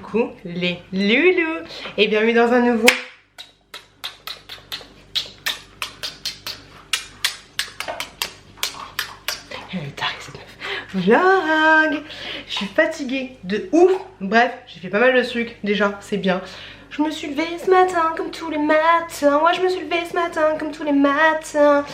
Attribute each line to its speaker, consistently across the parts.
Speaker 1: Coucou les loulous et bienvenue dans un nouveau vlog. Je suis fatiguée de ouf. Bref, j'ai fait pas mal de trucs déjà, c'est bien. Je me suis levée ce matin comme tous les matins. Ouais, je me suis levée ce matin comme tous les matins.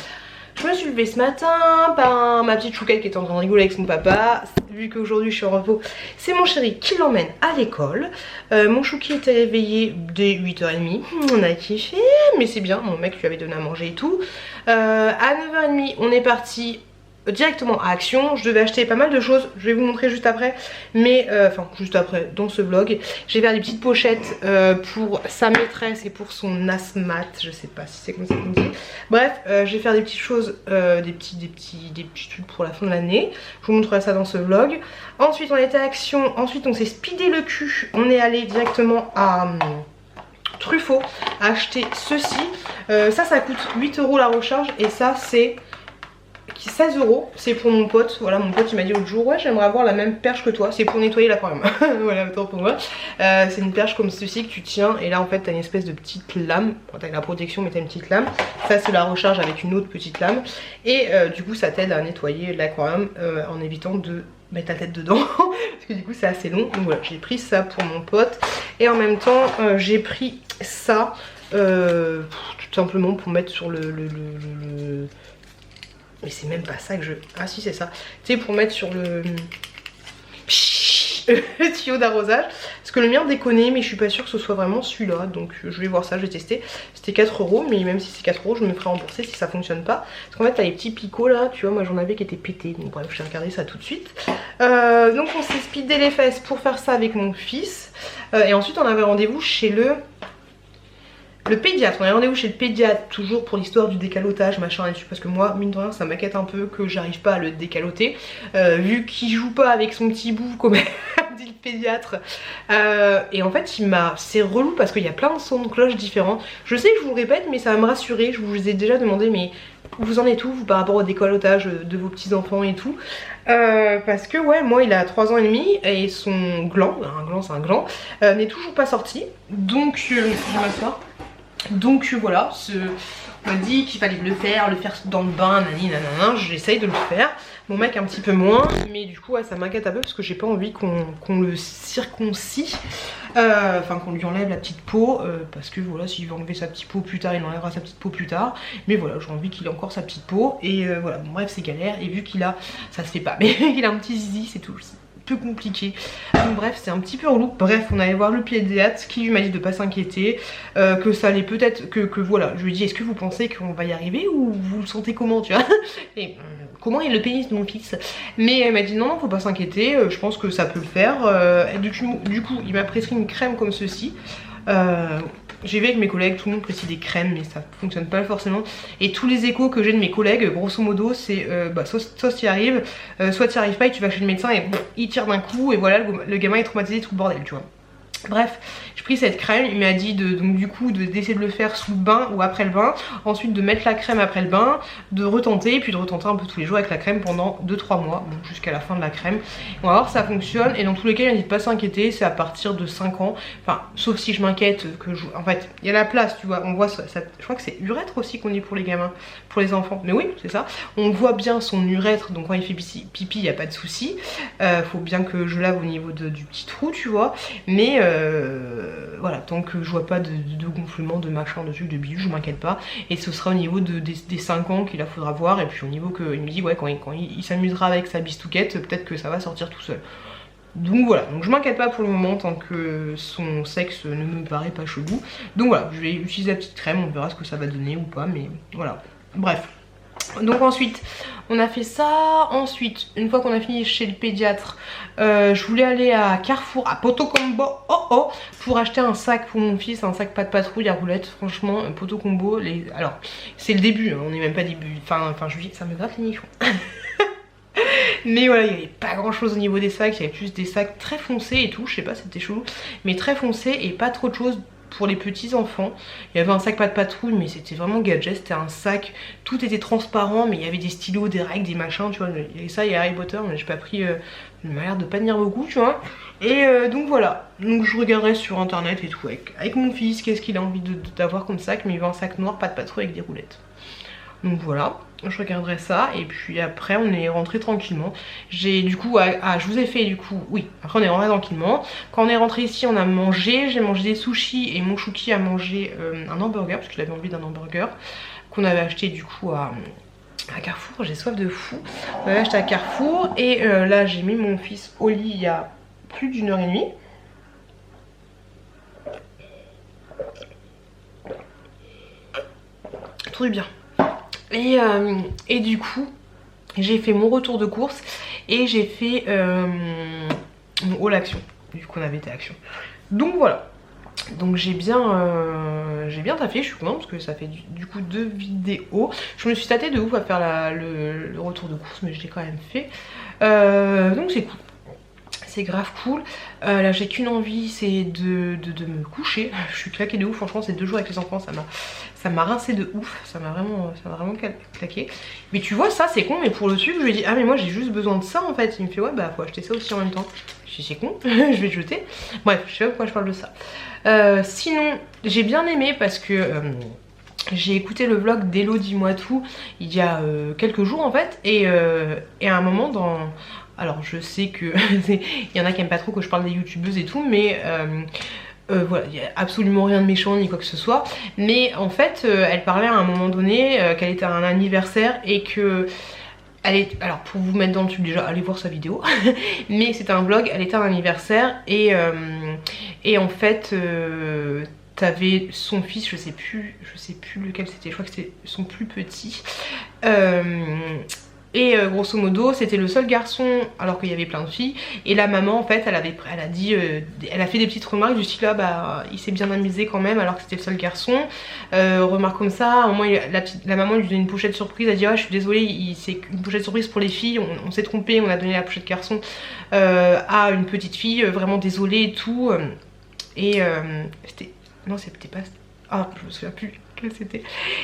Speaker 1: Je me suis levée ce matin par ma petite chouquette qui était en train de rigoler avec son papa. Vu qu'aujourd'hui je suis en repos, c'est mon chéri qui l'emmène à l'école. Mon chouki était réveillé dès 8h30. On a kiffé, mais c'est bien. Mon mec lui avait donné à manger et tout. À 9h30, on est parti directement à Action. Je devais acheter pas mal de choses, je vais vous montrer juste après, mais enfin juste après dans ce vlog. J'ai fait des petites pochettes pour sa maîtresse et pour son asthmate, je sais pas si c'est comme ça qu'on dit. Bref, je vais faire des petites choses, des petits trucs pour la fin de l'année. Je vous montrerai ça dans ce vlog. Ensuite on était à Action, ensuite on s'est speedé le cul, on est allé directement à Truffaut acheter ceci. Ça coûte 8 € la recharge et ça c'est 16 €, c'est pour mon pote. Voilà, mon pote il m'a dit l'autre jour, ouais, j'aimerais avoir la même perche que toi, c'est pour nettoyer l'aquarium. Voilà, autant pour moi. C'est une perche comme ceci que tu tiens et là en fait t'as une espèce de petite lame. Bon, t'as la protection mais t'as une petite lame. Ça c'est la recharge avec une autre petite lame et du coup ça t'aide à nettoyer l'aquarium en évitant de mettre ta tête dedans parce que du coup c'est assez long. Donc voilà, j'ai pris ça pour mon pote et en même temps j'ai pris ça tout simplement pour mettre sur le mais c'est même pas ça que je... Ah si c'est ça. Tu sais, pour mettre sur le tuyau d'arrosage. Parce que le mien déconne, mais je suis pas sûre que ce soit vraiment celui-là. Donc je vais voir ça, je vais tester. C'était 4 €, mais même si c'est 4 €, je me ferai rembourser si ça fonctionne pas. Parce qu'en fait t'as les petits picots là, tu vois, moi j'en avais qui étaient pétés. Donc bref, je vais regarder ça tout de suite. Donc on s'est speedé les fesses pour faire ça avec mon fils. Et ensuite on avait rendez-vous chez le pédiatre, on a rendez-vous chez le pédiatre toujours pour l'histoire du décalotage machin là-dessus parce que moi mine de rien ça m'inquiète un peu que j'arrive pas à le décaloter vu qu'il joue pas avec son petit bout comme dit le pédiatre et en fait c'est relou parce qu'il y a plein de sons de cloche différents. Je sais que je vous le répète mais ça va me rassurer, je vous ai déjà demandé mais vous en êtes où vous par rapport au décalotage de vos petits enfants et tout parce que ouais moi il a 3 ans et demi et son gland, un gland c'est un gland, n'est toujours pas sorti donc je vais m'asseoir. Donc voilà, on m'a dit qu'il fallait le faire dans le bain, nanana, j'essaye de le faire. Mon mec un petit peu moins, mais du coup ouais, ça m'inquiète un peu parce que j'ai pas envie qu'on le circoncie, enfin qu'on lui enlève la petite peau, parce que voilà, s'il veut enlever sa petite peau plus tard, il enlèvera sa petite peau plus tard. Mais voilà, j'ai envie qu'il ait encore sa petite peau, et voilà, bon, bref c'est galère, et vu qu'il a, ça se fait pas, mais il a un petit zizi, c'est tout. Compliqué, donc bref c'est un petit peu relou. Bref on allait voir le pédiatre qui lui m'a dit de pas s'inquiéter, que ça allait peut-être que voilà, je lui ai dit est-ce que vous pensez qu'on va y arriver ou vous le sentez comment, tu vois, et comment est le pénis de mon fils, mais elle m'a dit non faut pas s'inquiéter, je pense que ça peut le faire, et du coup il m'a prescrit une crème comme ceci. J'ai vu avec mes collègues, tout le monde prescrit des crèmes mais ça fonctionne pas forcément. Et tous les échos que j'ai de mes collègues, grosso modo, c'est soit tu y arrives, soit tu y arrives pas et tu vas chez le médecin et il tire d'un coup et voilà le gamin est traumatisé, tout le bordel, tu vois. Bref, j'ai pris cette crème, il m'a dit donc du coup d'essayer de le faire sous le bain ou après le bain, ensuite de mettre la crème après le bain, de retenter, puis de retenter un peu tous les jours avec la crème pendant 2-3 mois, donc jusqu'à la fin de la crème. On va voir si ça fonctionne, et dans tous les cas il m'a dit de pas s'inquiéter, c'est à partir de 5 ans, enfin sauf si je m'inquiète que en fait il y a la place, tu vois, on voit ça, je crois que c'est urètre aussi qu'on dit pour les gamins, pour les enfants, mais oui c'est ça, on voit bien son urètre, donc quand il fait pipi il n'y a pas de souci, faut bien que je lave au niveau du petit trou, tu vois, mais voilà, tant que je vois pas de gonflement, de machin, de trucs, de bijoux, je m'inquiète pas. Et ce sera au niveau des 5 ans qu'il la faudra voir. Et puis au niveau que il me dit ouais quand il s'amusera avec sa bistouquette, peut-être que ça va sortir tout seul. Donc voilà, donc je m'inquiète pas pour le moment tant que son sexe ne me paraît pas chelou. Donc voilà, je vais utiliser la petite crème, on verra ce que ça va donner ou pas, mais voilà. Bref. Donc ensuite on a fait ça, ensuite une fois qu'on a fini chez le pédiatre, je voulais aller à Carrefour, à Poto Combo, pour acheter un sac pour mon fils, un sac pas de patrouille à roulettes. Franchement Poto Combo, alors c'est le début, hein, on est même pas début, fin juillet, ça me gratte les nichons. Mais voilà, il n'y avait pas grand chose au niveau des sacs, il y avait juste des sacs très foncés et tout, je sais pas, c'était chelou, mais très foncés et pas trop de choses pour les petits enfants. Il y avait un sac pas de patrouille, mais c'était vraiment gadget, c'était un sac, tout était transparent, mais il y avait des stylos, des règles, des machins, tu vois. Il y avait ça, il y a Harry Potter, mais j'ai pas pris, il m'a l'air de pas tenir beaucoup, tu vois. Et donc voilà, donc je regarderai sur internet et tout avec mon fils, qu'est-ce qu'il a envie d'avoir comme sac, mais il veut un sac noir, pas de patrouille avec des roulettes. Donc voilà, je regarderai ça et puis après on est rentré tranquillement. J'ai du coup, je vous ai fait du coup, oui, après on est rentré tranquillement. Quand on est rentré ici on a mangé, j'ai mangé des sushis et mon chouki a mangé un hamburger parce qu'il avait envie d'un hamburger qu'on avait acheté du coup à Carrefour. J'ai soif de fou. On avait acheté à Carrefour et là j'ai mis mon fils au lit il y a plus d'une heure et demie. Tout bien. Et du coup j'ai fait mon retour de course et j'ai fait mon haul action vu qu'on avait été action. Donc voilà, donc j'ai bien taffé, je suis contente parce que ça fait du coup 2 vidéos. Je me suis tâtée de ouf à faire le retour de course, mais je l'ai quand même fait. Donc c'est cool. C'est grave cool. Là j'ai qu'une envie, c'est de me coucher. Je suis claquée de ouf, franchement ces 2 jours avec les enfants ça m'a rincé de ouf. Ça m'a vraiment claqué. Mais tu vois ça c'est con, mais pour le sucre je lui ai dit ah mais moi j'ai juste besoin de ça en fait. Il me fait ouais bah faut acheter ça aussi en même temps. Je dis c'est con, je vais le jeter. Bref je sais pas pourquoi je parle de ça. Sinon j'ai bien aimé parce que j'ai écouté le vlog d'Hello Dis-moi tout il y a quelques jours en fait et à un moment dans... Alors je sais que il y en a qui aiment pas trop que je parle des youtubeuses et tout, mais voilà, il n'y a absolument rien de méchant ni quoi que ce soit. Mais en fait, elle parlait à un moment donné qu'elle était à un anniversaire et que... Alors pour vous mettre dans le truc déjà, allez voir sa vidéo. Mais c'était un vlog, elle était à un anniversaire et en fait... t'avais son fils, je sais plus lequel c'était, je crois que c'était son plus petit. Et grosso modo c'était le seul garçon alors qu'il y avait plein de filles. Et la maman en fait elle a dit, elle a fait des petites remarques du style là bah il s'est bien amusé quand même alors que c'était le seul garçon. Remarque comme ça, au moins la maman lui donne une pochette surprise, elle dit ah je suis désolée c'est une pochette surprise pour les filles, on s'est trompé, on a donné la pochette garçon à une petite fille, vraiment désolée et tout. Et c'était... Non c'était pas... Ah je me souviens plus que c'était.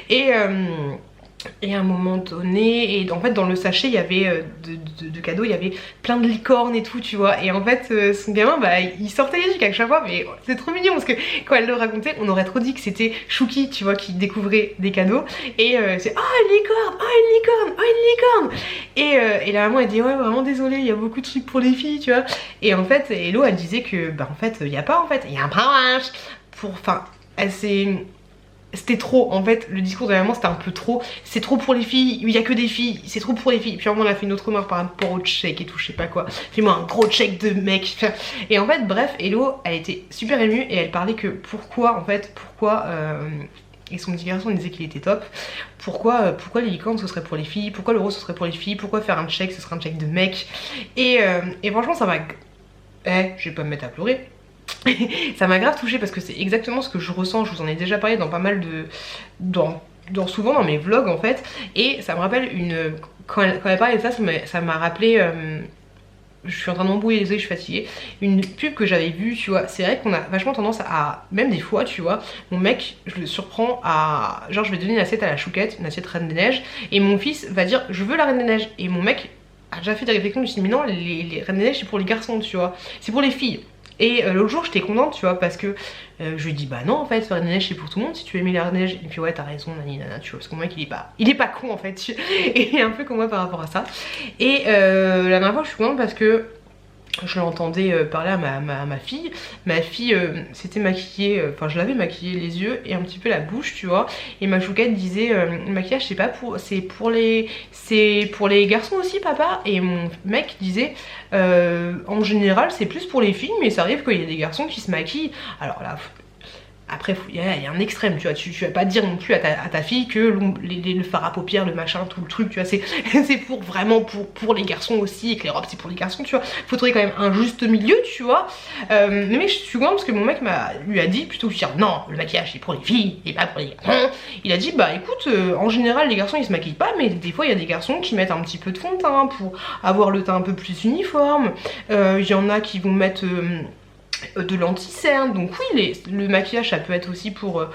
Speaker 1: Et à un moment donné, et en fait dans le sachet il y avait de cadeaux, il y avait plein de licornes et tout tu vois. Et en fait son gamin bah il sortait les trucs à chaque fois, mais c'est trop mignon parce que quand elle le racontait on aurait trop dit que c'était Chouki tu vois qui découvrait des cadeaux. Et c'est oh une licorne, oh une licorne, oh une licorne. Et la maman elle dit ouais vraiment désolée il y a beaucoup de trucs pour les filles tu vois. Et en fait Hello elle disait que bah en fait il y a pas en fait, il y a un brinche pour... Enfin elle s'est... C'était trop en fait, le discours de la maman c'était un peu trop. C'est trop pour les filles, il y a que des filles, c'est trop pour les filles. Puis on a fait une autre remarque par rapport au check et tout, je sais pas quoi. Fais-moi un gros check de mec. Et en fait bref, Hello elle était super émue et elle parlait que pourquoi en fait, pourquoi et son petit garçon disait qu'il était top. Pourquoi les licornes ce serait pour les filles, pourquoi le rose ce serait pour les filles, pourquoi faire un check ce serait un check de mec. Et franchement ça m'a... je vais pas me mettre à pleurer. Ça m'a grave touchée parce que c'est exactement ce que je ressens. Je vous en ai déjà parlé dans pas mal de... souvent dans mes vlogs en fait. Et ça me rappelle une... Quand elle parlait de ça, ça m'a rappelé... Je suis en train de m'embrouiller les yeux, je suis fatiguée. Une pub que j'avais vue, tu vois. C'est vrai qu'on a vachement tendance à... Même des fois, tu vois, mon mec, je le surprends à... Genre je vais donner une assiette à la chouquette, une assiette Reine des Neiges. Et mon fils va dire je veux la Reine des Neiges. Et mon mec a déjà fait des réflexions, je me suis dit mais non, les Reines des Neiges c'est pour les garçons, tu vois. C'est pour les filles. Et l'autre jour j'étais contente tu vois parce que je lui dis bah non en fait la Reine des Neiges c'est pour tout le monde, si tu aimes la Reine des Neiges. Et puis ouais t'as raison nani nana tu vois, parce que mon mec il est pas con en fait. Et un peu comme moi par rapport à ça. Et la dernière fois je suis contente parce que je l'entendais parler à ma fille. Ma fille s'était maquillée, enfin je l'avais maquillée les yeux et un petit peu la bouche tu vois. Et ma chouquette disait le maquillage c'est pas pour... c'est pour les garçons aussi papa. Et mon mec disait en général c'est plus pour les filles, mais ça arrive qu'il y a des garçons qui se maquillent. Alors là... Après il y a un extrême tu vois, tu vas pas dire non plus à ta fille que le fard à paupières, le machin, tout le truc tu vois, c'est pour vraiment pour les garçons aussi, et que les robes c'est pour les garçons tu vois. Faut trouver quand même un juste milieu tu vois. Mais je suis contente parce que mon mec lui a dit, plutôt que de dire non le maquillage c'est pour les filles et pas pour les garçons, il a dit bah écoute en général les garçons ils se maquillent pas, mais des fois il y a des garçons qui mettent un petit peu de fond de teint pour avoir le teint un peu plus uniforme. Il y en a qui vont mettre de l'anti-cerne. Donc oui, le maquillage ça peut être aussi pour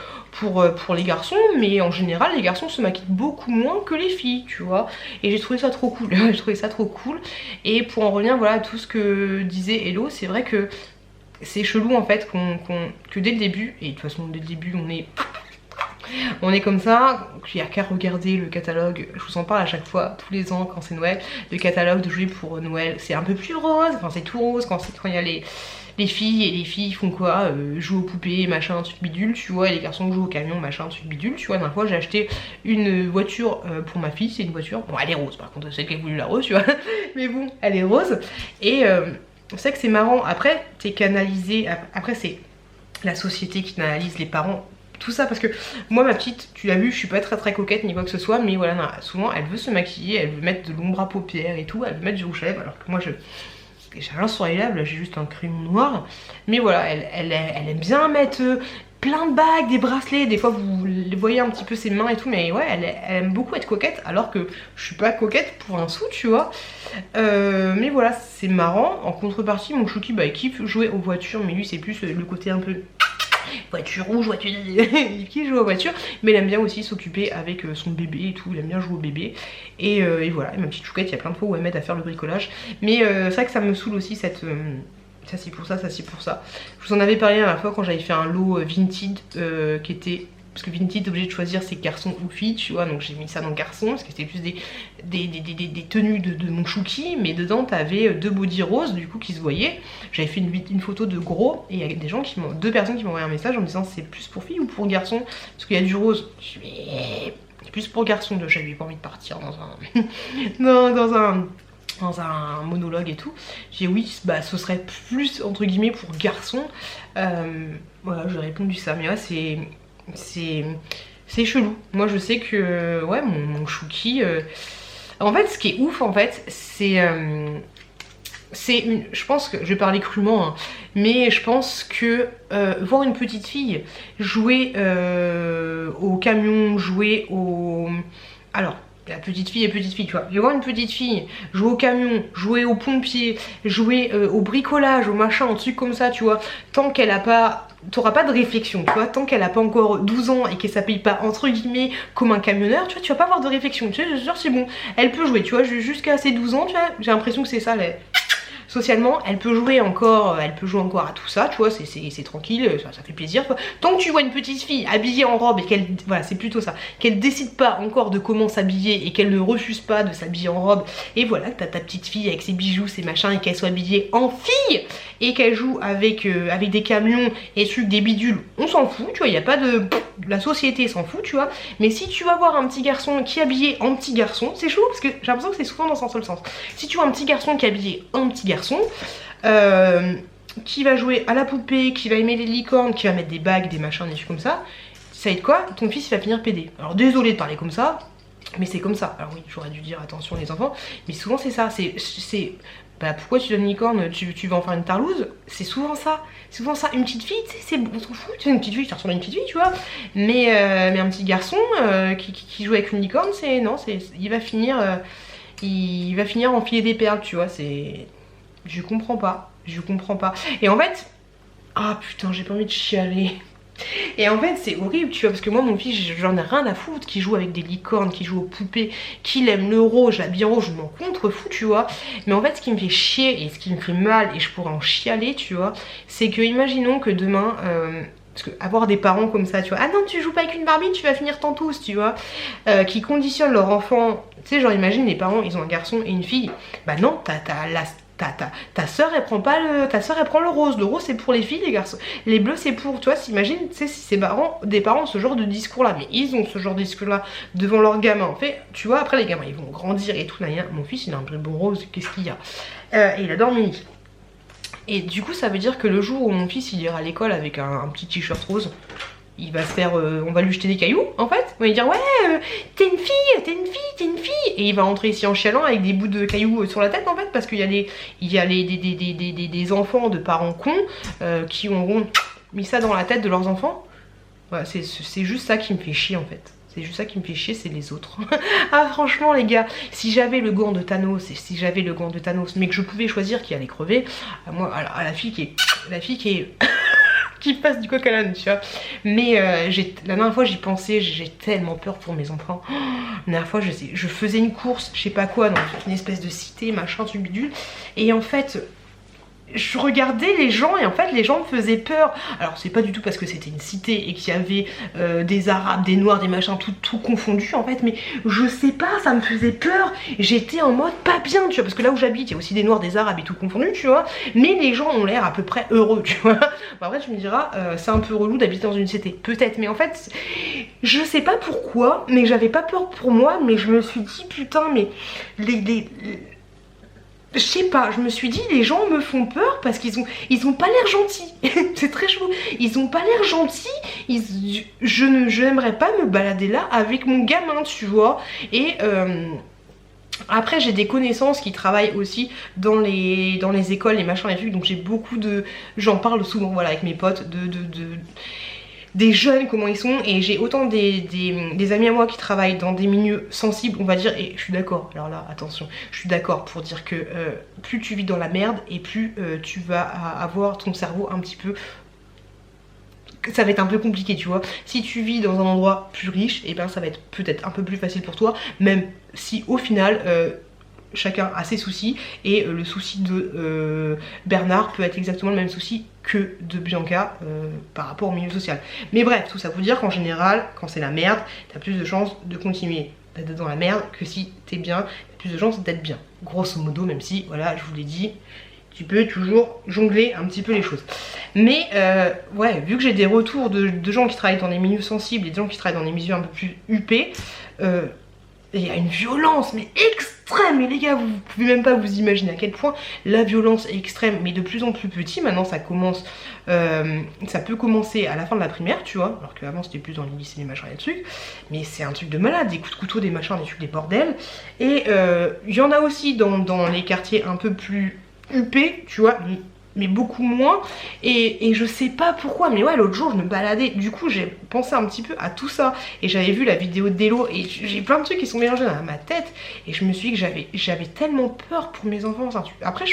Speaker 1: les garçons, mais en général les garçons se maquillent beaucoup moins que les filles, tu vois. Et j'ai trouvé ça trop cool, j'ai trouvé ça trop cool. Et pour en revenir voilà à tout ce que disait Hello, c'est vrai que c'est chelou en fait que dès le début, et de toute façon dès le début on est comme ça, il n'y a qu'à regarder le catalogue, je vous en parle à chaque fois, tous les ans quand c'est Noël, le catalogue de jouets pour Noël, c'est un peu plus rose, enfin c'est tout rose quand il y a les filles, et les filles font quoi, jouent aux poupées, machin, truc bidule, tu vois, et les garçons jouent au camion, machin, truc bidule, tu vois. La dernière fois j'ai acheté une voiture pour ma fille, c'est une voiture, bon elle est rose par contre, c'est qu'elle voulait la rose, tu vois, mais bon, elle est rose, et c'est vrai que c'est marrant, après t'es canalisé, après c'est la société qui canalise les parents, tout ça, parce que moi ma petite, tu l'as vu, je suis pas très coquette ni quoi que ce soit, mais voilà, non, souvent elle veut se maquiller, elle veut mettre de l'ombre à paupières et tout, elle veut mettre du rouge à lèvres, alors que moi j'ai rien sur les lèvres, là j'ai juste un crayon noir, mais voilà, elle aime bien mettre plein de bagues, des bracelets, des fois vous les voyez un petit peu ses mains et tout, mais ouais, elle aime beaucoup être coquette, alors que je suis pas coquette pour un sou, tu vois. Mais voilà, c'est marrant. En contrepartie, mon chouki, bah il kiffe jouer aux voitures, mais lui c'est plus le côté un peu voiture rouge, voiture qui joue aux voitures, mais il aime bien aussi s'occuper avec son bébé et tout, il aime bien jouer au bébé, et voilà, et ma petite chouquette, il y a plein de fois où elle m'aide à faire le bricolage, mais c'est vrai que ça me saoule aussi cette... ça c'est pour ça, ça c'est pour ça. Je vous en avais parlé à la fois quand j'avais fait un lot Vinted qui était... Parce que Vinted est obligé de choisir ses garçons ou filles, tu vois, donc j'ai mis ça dans garçon, parce que c'était plus des tenues de mon chouki, mais dedans t'avais deux body roses, du coup, qui se voyaient. J'avais fait une photo de gros, et il y a des gens qui m'ont, deux personnes qui m'ont envoyé un message en me disant c'est plus pour filles ou pour garçons, parce qu'il y a du rose. Je suis plus pour garçons, j'avais pas envie de partir dans un... dans un monologue et tout. J'ai dit oui, bah ce serait plus entre guillemets pour garçons. Voilà, j'ai répondu ça, mais ouais, c'est chelou. Moi je sais que ouais, mon chouki en fait ce qui est ouf en fait je pense que, je vais parler crûment hein, mais je pense que voir une petite fille jouer au camion, jouer au... Alors la petite fille est petite fille, tu vois. Je vais voir une petite fille jouer au camion, jouer aux pompiers, jouer au bricolage, au machin, un truc comme ça, tu vois. Tant qu'elle a pas... T'auras pas de réflexion, tu vois. Tant qu'elle a pas encore 12 ans et qu'elle s'appelle pas entre guillemets comme un camionneur, tu vois, tu vas pas avoir de réflexion. Tu sais, je c'est bon. Elle peut jouer, tu vois, jusqu'à ses 12 ans, tu vois. J'ai l'impression que c'est ça, socialement, elle peut jouer encore à tout ça, tu vois, c'est tranquille, ça fait plaisir. Tant que tu vois une petite fille habillée en robe et qu'elle, voilà, c'est plutôt ça, qu'elle décide pas encore de comment s'habiller et qu'elle ne refuse pas de s'habiller en robe, et voilà, que t'as ta petite fille avec ses bijoux, ses machins, et qu'elle soit habillée en fille, et qu'elle joue avec des camions et trucs, des bidules, on s'en fout, tu vois, il n'y a pas de... La société s'en fout, tu vois, mais si tu vas voir un petit garçon qui est habillé en petit garçon, c'est chaud parce que j'ai l'impression que c'est souvent dans un seul sens. Si tu vois un petit garçon qui est habillé en petit garçon, qui va jouer à la poupée, qui va aimer les licornes, qui va mettre des bagues, des machins, des trucs comme ça, ça va être quoi? Ton fils il va finir pédé. Alors désolé de parler comme ça, mais c'est comme ça. Alors oui, j'aurais dû dire attention les enfants, mais souvent c'est ça, bah pourquoi tu donnes une licorne, tu vas en faire une tarlouse? C'est souvent ça. C'est souvent ça. Une petite fille, c'est on s'en fout, tu sais, une petite fille, ça ressemble à une petite fille, tu vois. Mais un petit garçon qui joue avec une licorne, il va finir enfiler des perles, tu vois, c'est... Je comprends pas. Et en fait... Ah putain, j'ai pas envie de chialer. Et en fait c'est horrible, tu vois, parce que moi mon fils j'en ai rien à foutre, qui joue avec des licornes, qui joue aux poupées, qu'il aime le rose, l'habille en rose, je m'en contrefous, tu vois. Mais en fait ce qui me fait chier et ce qui me fait mal, et je pourrais en chialer, tu vois, c'est que imaginons que demain... parce que avoir des parents comme ça, tu vois, ah non tu joues pas avec une Barbie, tu vas finir tantousse, tu vois, qui conditionnent leur enfant, tu sais, genre imagine les parents ils ont un garçon et une fille, bah non, ta soeur elle prend pas elle prend le rose c'est pour les filles, les garçons, les bleus c'est pour, tu vois, t'imagines, tu sais, si des parents ont ce genre de discours là, mais ils ont ce genre de discours là devant leurs gamins, en fait, tu vois, après les gamins ils vont grandir et tout, mon fils il a un bonbon rose, qu'est-ce qu'il y a, et il adore Mini. Et du coup ça veut dire que le jour où mon fils il ira à l'école avec un petit t-shirt rose, il va se faire, on va lui jeter des cailloux en fait, on va lui dire ouais t'es une fille, et il va rentrer ici en chialant avec des bouts de cailloux sur la tête en fait, parce qu'il y a des enfants de parents cons qui auront mis ça dans la tête de leurs enfants. Voilà, c'est juste ça qui me fait chier en fait. C'est juste ça qui me fait chier, c'est les autres. Ah franchement les gars, si j'avais le gant de Thanos, mais que je pouvais choisir qui allait crever, moi, alors, à la fille qui est la fille qui est... qui passe du coq à l'âne, tu vois. Mais la dernière fois j'y pensais, j'ai tellement peur pour mes enfants. La dernière fois je faisais une course, je sais pas quoi, dans une espèce de cité, machin, truc bidule. Et en fait... je regardais les gens et en fait les gens me faisaient peur. Alors c'est pas du tout parce que c'était une cité et qu'il y avait des arabes, des noirs, des machins, tout confondu en fait, mais je sais pas, ça me faisait peur. J'étais en mode pas bien, tu vois, parce que là où j'habite il y a aussi des noirs, des arabes et tout confondu, tu vois, mais les gens ont l'air à peu près heureux, tu vois. Bon, après tu me diras c'est un peu relou d'habiter dans une cité, peut-être, mais en fait je sais pas pourquoi, mais j'avais pas peur pour moi, mais je me suis dit putain, mais je sais pas, je me suis dit les gens me font peur parce qu'ils ont pas l'air gentils. C'est très chaud. Ils ont pas l'air gentils. Je n'aimerais pas me balader là avec mon gamin, tu vois. Et après j'ai des connaissances qui travaillent aussi dans les écoles, les machins, les trucs. Donc j'ai beaucoup de... j'en parle souvent, voilà, avec mes potes des jeunes, comment ils sont, et j'ai autant des amis à moi qui travaillent dans des milieux sensibles, on va dire, et je suis d'accord, alors là attention, je suis d'accord pour dire que plus tu vis dans la merde et plus tu vas avoir ton cerveau un petit peu, ça va être un peu compliqué, tu vois. Si tu vis dans un endroit plus riche, et ben ça va être peut-être un peu plus facile pour toi, même si au final chacun a ses soucis, et le souci de Bernard peut être exactement le même souci que de Bianca par rapport au milieu social. Mais bref, tout ça pour dire qu'en général, quand c'est la merde, t'as plus de chances de continuer d'être dans la merde que si t'es bien, t'as plus de chances d'être bien. Grosso modo, même si, voilà, je vous l'ai dit, tu peux toujours jongler un petit peu les choses. Mais ouais, vu que j'ai des retours de gens qui travaillent dans des milieux sensibles et de gens qui travaillent dans des milieux un peu plus huppés, il y a une violence mais extrême, et les gars vous pouvez même pas vous imaginer à quel point la violence est extrême, mais de plus en plus petit. Maintenant ça commence, ça peut commencer à la fin de la primaire, tu vois, alors qu'avant c'était plus dans les lycées, les machins et les trucs, mais c'est un truc de malade, des coups de couteau, des machins, des trucs, des bordels. Et il y en a aussi dans les quartiers un peu plus huppés, tu vois, mais beaucoup moins, et je sais pas pourquoi, mais ouais, l'autre jour je me baladais, du coup j'ai pensé un petit peu à tout ça, et j'avais vu la vidéo d'Elo, et j'ai plein de trucs qui sont mélangés dans ma tête, et je me suis dit que j'avais tellement peur pour mes enfants. Après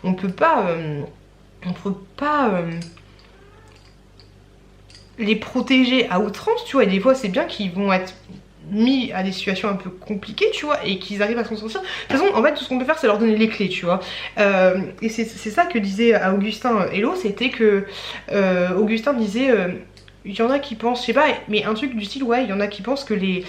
Speaker 1: on peut pas les protéger à outrance, tu vois, et des fois c'est bien qu'ils vont être mis à des situations un peu compliquées, tu vois, et qu'ils arrivent à s'en sortir. De toute façon, en fait, tout ce qu'on peut faire, c'est leur donner les clés, tu vois. Et c'est ça que disait à Augustin Hello, c'était que Augustin disait, il y en a qui pensent, je sais pas, mais un truc du style, ouais, il y en a qui pensent que les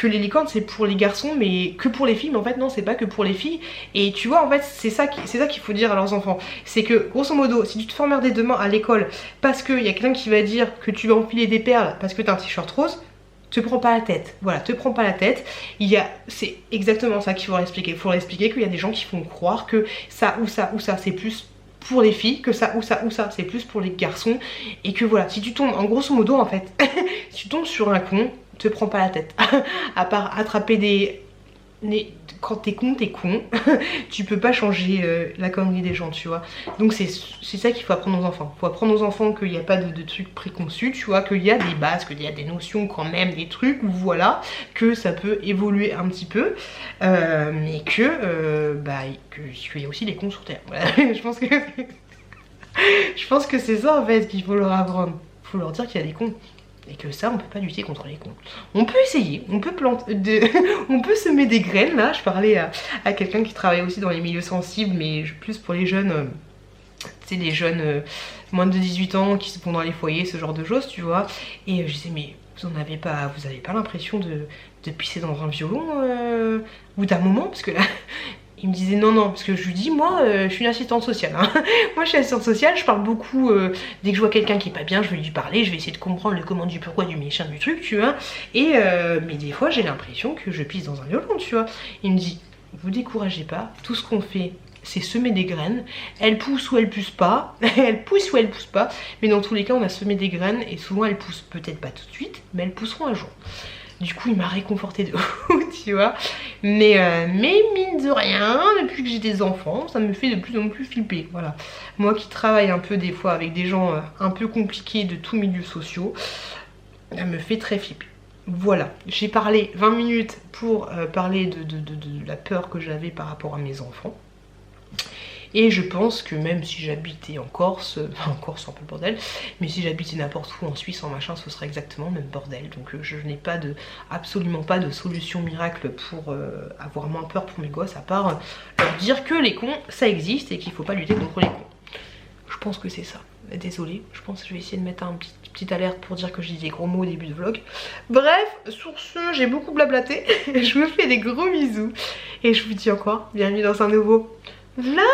Speaker 1: licornes c'est pour les garçons, mais que pour les filles, mais en fait non, c'est pas que pour les filles. Et tu vois, en fait c'est ça qu'il faut dire à leurs enfants, c'est que grosso modo, si tu te fais emmerder demain à l'école parce qu'il y a quelqu'un qui va dire que tu vas enfiler des perles parce que t'as un t-shirt rose, te prends pas la tête, voilà, te prends pas la tête. C'est exactement ça qu'il faut leur expliquer. Il faut leur expliquer qu'il y a des gens qui font croire que ça ou ça ou ça c'est plus pour les filles, que ça ou ça ou ça c'est plus pour les garçons, et que voilà, si tu tombes, en grosso modo en fait, si tu tombes sur un con, te prends pas la tête. À part attraper quand t'es con, tu peux pas changer la connerie des gens, tu vois. Donc c'est ça qu'il faut apprendre aux enfants. Il faut apprendre aux enfants qu'il n'y a pas de trucs préconçus, tu vois, qu'il y a des bases, qu'il y a des notions quand même, des trucs, voilà, que ça peut évoluer un petit peu, mais qu'il y a aussi des cons sur Terre. Voilà. Je pense que c'est ça en fait qu'il faut leur apprendre. Il faut leur dire qu'il y a des cons. Et que ça, on peut pas lutter contre les cons. On peut essayer, on peut on peut semer des graines, là. Je parlais à quelqu'un qui travaille aussi dans les milieux sensibles, mais plus pour les jeunes, tu sais, les jeunes moins de 18 ans qui se font dans les foyers, ce genre de choses, tu vois. Et je disais, mais vous avez pas l'impression de pisser dans un violon au bout d'un moment, parce que là... Il me disait non, parce que je lui dis, moi je suis une assistante sociale, hein. Moi je suis assistante sociale, je parle beaucoup, dès que je vois quelqu'un qui est pas bien, je vais lui parler, je vais essayer de comprendre le comment, du pourquoi, du méchant, du truc, tu vois. Et mais des fois j'ai l'impression que je pisse dans un violon, tu vois. Il me dit, vous découragez pas, tout ce qu'on fait c'est semer des graines, elles poussent ou elles poussent pas, elles poussent ou elles poussent pas, mais dans tous les cas on a semé des graines et souvent elles poussent peut-être pas tout de suite, mais elles pousseront un jour. Du coup, il m'a réconforté de ouf, tu vois. Mais mine de rien, depuis que j'ai des enfants, ça me fait de plus en plus flipper, voilà. Moi qui travaille un peu des fois avec des gens un peu compliqués de tous milieux sociaux, ça me fait très flipper. Voilà, j'ai parlé 20 minutes pour parler de la peur que j'avais par rapport à mes enfants. Et je pense que même si j'habitais en Corse, enfin en Corse c'est un peu le bordel, mais si j'habitais n'importe où en Suisse, en machin, ce serait exactement le même bordel. Donc je n'ai pas absolument pas de solution miracle pour avoir moins peur pour mes gosses, à part leur dire que les cons ça existe et qu'il faut pas lutter contre les cons. Je pense que c'est ça. Désolée, je pense que je vais essayer de mettre un petite alerte pour dire que je dis des gros mots au début de vlog. Bref, sur ce, j'ai beaucoup blablaté. Je vous fais des gros bisous. Et je vous dis encore, bienvenue dans un nouveau vlog.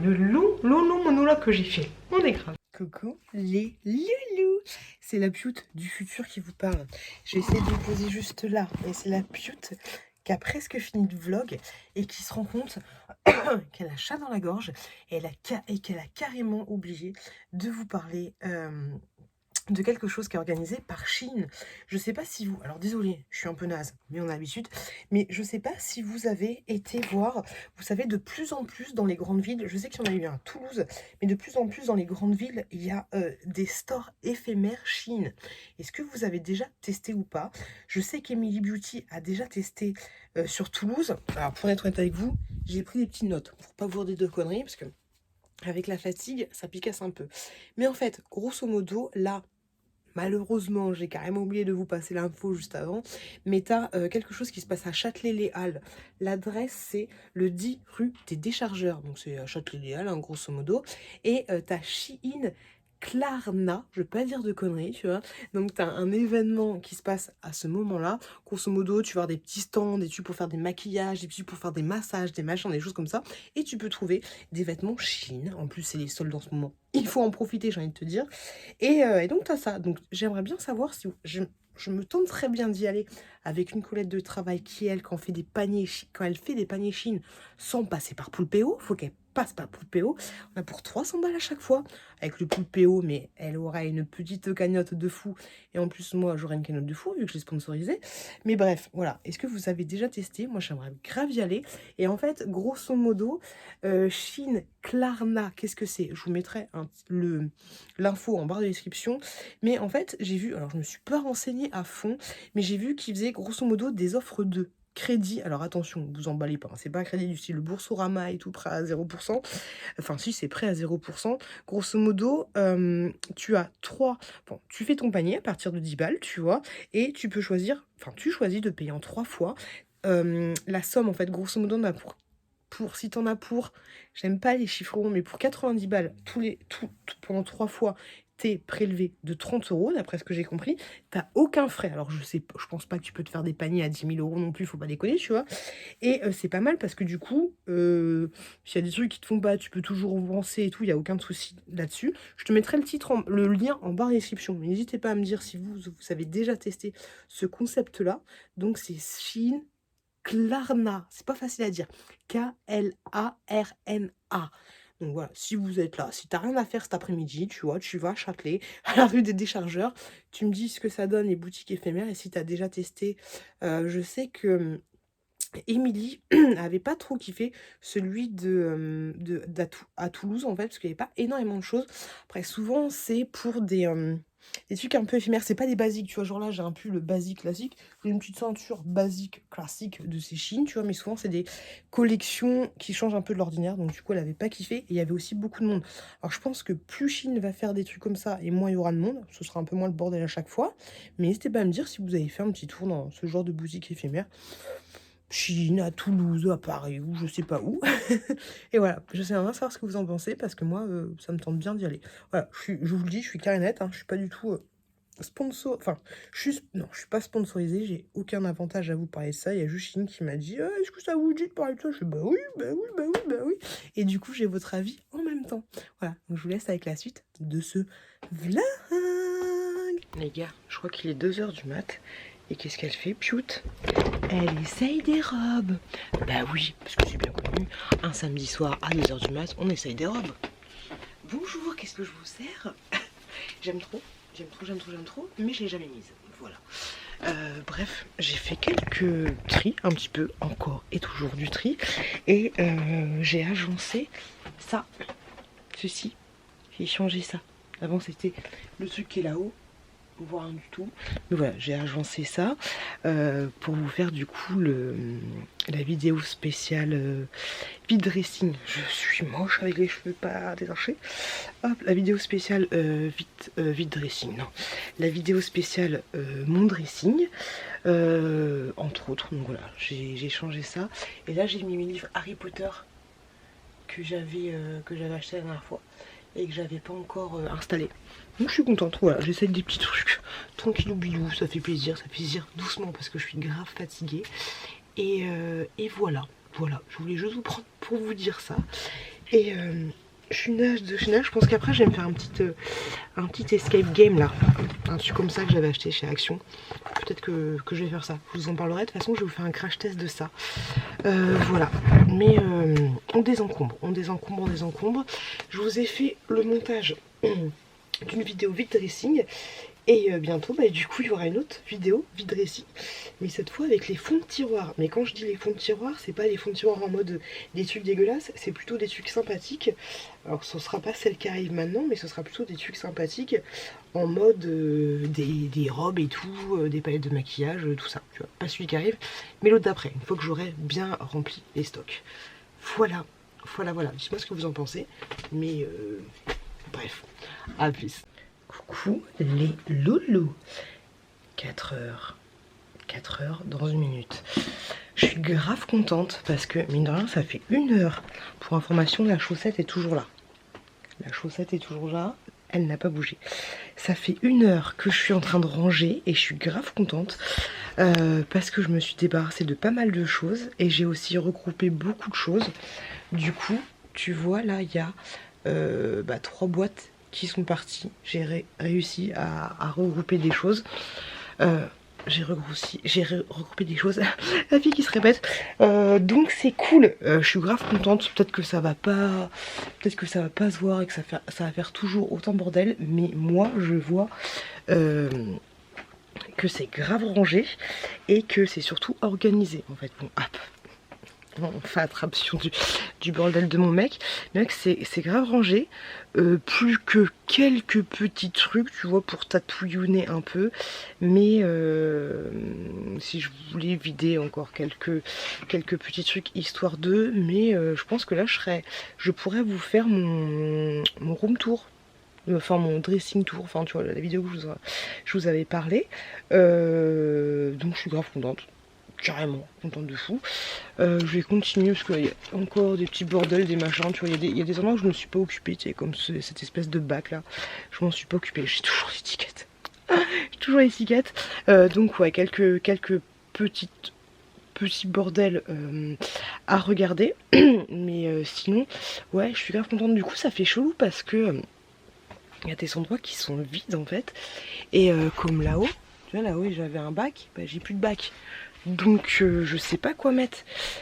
Speaker 1: Le long monologue que j'ai fait. On est grave. Coucou les loulous. C'est la pioute du futur qui vous parle. Je vais essayer de vous poser juste là. Et c'est la pioute qui a presque fini le vlog et qui se rend compte qu'elle a chat dans la gorge et qu'elle a carrément oublié de vous parler de quelque chose qui est organisé par Shein. Je sais pas si vous... Alors désolé, je suis un peu naze, mais on a l'habitude. Mais je sais pas si vous avez été voir... Vous savez, de plus en plus dans les grandes villes, je sais qu'il y en a eu un à Toulouse, mais de plus en plus dans les grandes villes, il y a des stores éphémères Shein. Est-ce que vous avez déjà testé ou pas? Je sais qu'Emily Beauty a déjà testé sur Toulouse. Alors pour être honnête avec vous, j'ai pris des petites notes pour pas vous dire de conneries, parce que avec la fatigue, ça picasse un peu. Mais en fait, grosso modo, là, malheureusement, j'ai carrément oublié de vous passer l'info juste avant, mais t'as quelque chose qui se passe à Châtelet-Les-Halles. L'adresse, c'est le 10 rue des Déchargeurs, donc c'est à Châtelet-Les-Halles, hein, grosso modo. Et t'as Shein Klarna, je vais pas dire de conneries, tu vois. Donc t'as un événement qui se passe à ce moment-là. Grosso modo, tu vas avoir des petits stands, des tubes pour faire des maquillages, des tubes pour faire des massages, des machins, des choses comme ça. Et tu peux trouver des vêtements Shein. En plus, c'est les soldes en ce moment. Il faut en profiter, j'ai envie de te dire. Et donc t'as ça. Donc j'aimerais bien savoir si je me tente très bien d'y aller avec une collègue de travail qui, elle, quand elle fait des paniers Shein sans passer par Poulpéo, faut qu'elle passe par Poulpéo. On a pour 300 balles à chaque fois avec le Poulpéo, mais elle aura une petite cagnotte de fou. Et en plus, moi, j'aurai une cagnotte de fou vu que je l'ai sponsorisée. Mais bref, voilà. Est-ce que vous avez déjà testé? Moi, j'aimerais grave y aller. Et en fait, grosso modo, Shein Klarna, qu'est-ce que c'est? Je vous mettrai l'info en barre de description. Mais en fait, j'ai vu, alors je me suis pas renseignée à fond, mais j'ai vu qu'ils faisaient grosso modo des offres de crédit. Alors attention, vous emballez pas, hein, c'est pas un crédit du style le Boursorama et tout prêt à 0%. Enfin si, c'est prêt à 0%. Grosso modo, tu as tu fais ton panier à partir de 10 balles, tu vois, et tu peux choisir, enfin tu choisis de payer en 3 fois. La somme, en fait, grosso modo, on a si t'en as pour, j'aime pas les chiffres ronds, mais pour 90 balles, pendant 3 fois, t'es prélevé de 30 € d'après ce que j'ai compris. T'as aucun frais. Alors je pense pas que tu peux te faire des paniers à 10 000 € non plus, faut pas déconner, tu vois. Et c'est pas mal parce que du coup, s'il y a des trucs qui te font pas, tu peux toujours avancer et tout, il y a aucun souci là-dessus. Je te mettrai le lien en barre de description. Mais n'hésitez pas à me dire si vous avez déjà testé ce concept-là. Donc c'est Shein Klarna, c'est pas facile à dire. K-L-A-R-N-A. Donc voilà, si vous êtes là, si t'as rien à faire cet après-midi, tu vois, tu vas à Châtelet, à la rue des Déchargeurs, tu me dis ce que ça donne les boutiques éphémères et si t'as déjà testé. Je sais que Émilie avait pas trop kiffé celui à Toulouse en fait, parce qu'il n'y avait pas énormément de choses. Après, souvent, c'est pour des trucs un peu éphémères, c'est pas des basiques, tu vois. Genre là, j'ai un pull basique classique, j'ai une petite ceinture basique classique de ces Shein, tu vois, mais souvent, c'est des collections qui changent un peu de l'ordinaire, donc du coup, elle avait pas kiffé et il y avait aussi beaucoup de monde. Alors, je pense que plus Shein va faire des trucs comme ça et moins il y aura de monde, ce sera un peu moins le bordel à chaque fois, mais n'hésitez pas à me dire si vous avez fait un petit tour dans ce genre de boutique éphémère. Chine, à Toulouse, à Paris, ou je sais pas où. Et voilà, je sais bien savoir ce que vous en pensez, parce que moi, ça me tente bien d'y aller. Voilà, je vous le dis, je suis carré net, hein, je suis pas du tout sponsor... Enfin, non, je suis pas sponsorisée, j'ai aucun avantage à vous parler de ça. Il y a juste Chine qui m'a dit « Est-ce que ça vous dit de parler de ça ?» Je fais « Bah oui, bah oui, bah oui, bah oui. » Et du coup, j'ai votre avis en même temps. Voilà, donc je vous laisse avec la suite de ce vlog. Les gars, je crois qu'il est 2 h du mat. Et qu'est-ce qu'elle fait, Pioute? Elle essaye des robes. Bah oui, parce que c'est bien connu. Un samedi soir à 2 h du mat, on essaye des robes. Bonjour, qu'est-ce que je vous sers? J'aime trop, mais je l'ai jamais mise. Voilà. Bref, j'ai fait quelques tris, un petit peu, encore et toujours du tri. Et j'ai agencé ça, ceci. J'ai changé ça. Avant, c'était le truc qui est là-haut. Voir du tout, mais voilà, j'ai agencé ça pour vous faire du coup la vidéo spéciale vide dressing. Je suis moche avec les cheveux pas détachés. Hop, la vidéo spéciale vide dressing, non. La vidéo spéciale mon dressing, entre autres. Donc voilà, j'ai changé ça. Et là j'ai mis mes livres Harry Potter que j'avais acheté la dernière fois et que j'avais pas encore installé. Donc je suis contente, voilà, j'essaie des petits trucs tranquillou bilou, ça fait plaisir doucement parce que je suis grave fatiguée. Et voilà, je voulais juste vous prendre pour vous dire ça. Et je suis nage, je pense qu'après je vais me faire un petit escape game là. Un truc comme ça que j'avais acheté chez Action. Peut-être que je vais faire ça, je vous en parlerai. De toute façon je vais vous faire un crash test de ça. Voilà, mais on désencombre. Je vous ai fait le montage d'une vidéo vide dressing. Et bientôt, du coup, il y aura une autre vidéo vide dressing, mais cette fois avec les fonds de tiroir. Mais quand je dis les fonds de tiroir, c'est pas les fonds de tiroir en mode des trucs dégueulasses, c'est plutôt des trucs sympathiques. Alors ce sera pas celle qui arrive maintenant, mais ce sera plutôt des trucs sympathiques en mode des robes et tout, des palettes de maquillage, tout ça. Tu vois, pas celui qui arrive, mais l'autre d'après, une fois que j'aurai bien rempli les stocks. Voilà. Dites-moi ce que vous en pensez, mais bref, à plus. Coucou les loulous. 4 heures dans une minute. Je suis grave contente parce que mine de rien ça fait 1 heure. Pour information, la chaussette est toujours là. Elle n'a pas bougé. Ça fait 1 heure que je suis en train de ranger et je suis grave contente parce que je me suis débarrassée de pas mal de choses et j'ai aussi regroupé beaucoup de choses. Du coup, tu vois là, il y a 3 boîtes qui sont partis. J'ai réussi à regrouper des choses. J'ai regroupé des choses. La fille qui se répète. Donc c'est cool. Je suis grave contente. Peut-être que ça va pas se voir et que ça va faire toujours autant bordel. Mais moi je vois que c'est grave rangé et que c'est surtout organisé en fait. Bon, hop. On fait attraction du bordel de mon mec. Mais c'est grave rangé. Plus que quelques petits trucs, tu vois, pour tatouillonner un peu. Mais si je voulais vider encore quelques petits trucs histoire d'eux. Mais je pense que là je pourrais vous faire mon room tour. Enfin mon dressing tour, enfin tu vois la vidéo que je vous avais parlé. Donc je suis grave contente. Carrément contente de fou. Je vais continuer parce qu'il y a encore des petits bordels, des machins, tu vois, il y a des endroits où je ne me suis pas occupée, tu sais, comme cette espèce de bac là, je m'en suis pas occupée, j'ai toujours les étiquettes. Donc ouais, quelques petits bordels à regarder, mais sinon, ouais, je suis grave contente. Du coup ça fait chelou parce que il y a des endroits qui sont vides en fait, et comme là-haut, tu vois, là-haut j'avais un bac, j'ai plus de bac. Donc je sais pas quoi mettre.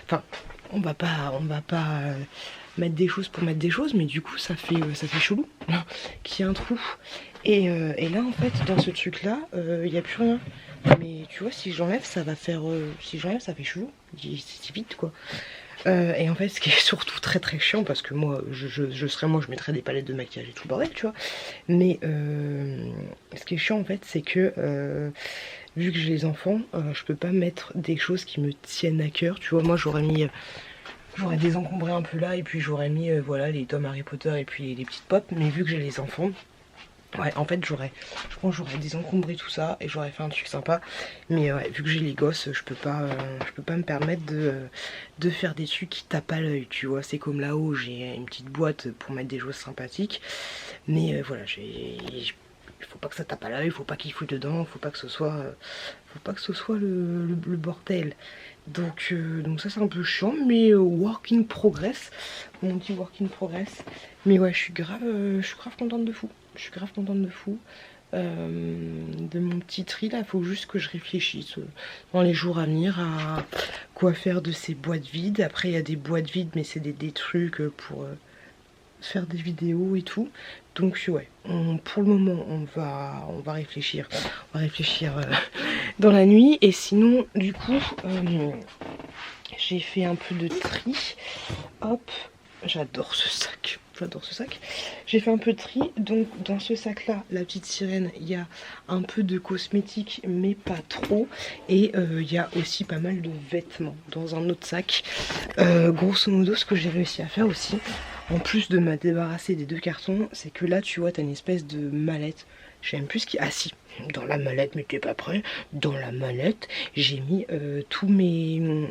Speaker 1: Enfin, on va pas mettre des choses pour mettre des choses, mais du coup ça fait chelou qu'il y ait un trou. Et là en fait dans ce truc là, il n'y a plus rien. Mais tu vois, si j'enlève ça va faire. Si j'enlève ça fait chelou. C'est vite quoi. Et en fait ce qui est surtout très très chiant, parce que moi je mettrais des palettes de maquillage et tout le bordel, tu vois. Mais ce qui est chiant en fait c'est que vu que j'ai les enfants, je peux pas mettre des choses qui me tiennent à cœur, tu vois. Moi j'aurais désencombré un peu là et puis j'aurais mis voilà les tomes Harry Potter et puis les petites pop, mais vu que j'ai les enfants, ouais en fait je pense que j'aurais désencombré tout ça et j'aurais fait un truc sympa. Mais ouais, vu que j'ai les gosses, je peux pas me permettre de faire des trucs qui tapent à l'œil, tu vois. C'est comme là-haut, j'ai une petite boîte pour mettre des choses sympathiques, mais voilà, il faut pas que ça tape à l'œil, faut pas qu'il fouille dedans, faut pas que ce soit le bordel. Donc ça c'est un peu chiant, mais work in progress, on dit work in progress. Mais ouais, je suis grave contente de fou. De mon petit tri là. Faut juste que je réfléchisse dans les jours à venir à quoi faire de ces boîtes vides. Après il y a des boîtes vides, mais c'est des trucs pour faire des vidéos et tout. Donc ouais, pour le moment on va réfléchir. Dans la nuit. Et sinon du coup j'ai fait un peu de tri. Hop, j'adore ce sac. j'adore ce sac. J'ai fait un peu de tri, donc dans ce sac là, la petite sirène, il y a un peu de cosmétiques mais pas trop. Et il y a aussi pas mal de vêtements dans un autre sac. Grosso modo, ce que j'ai réussi à faire aussi, en plus de me débarrasser des 2 cartons, c'est que là tu vois t'as une espèce de mallette. Je sais même plus ce qui... Ah si, dans la mallette, mais t'es pas prêt. Dans la mallette, j'ai mis tous mon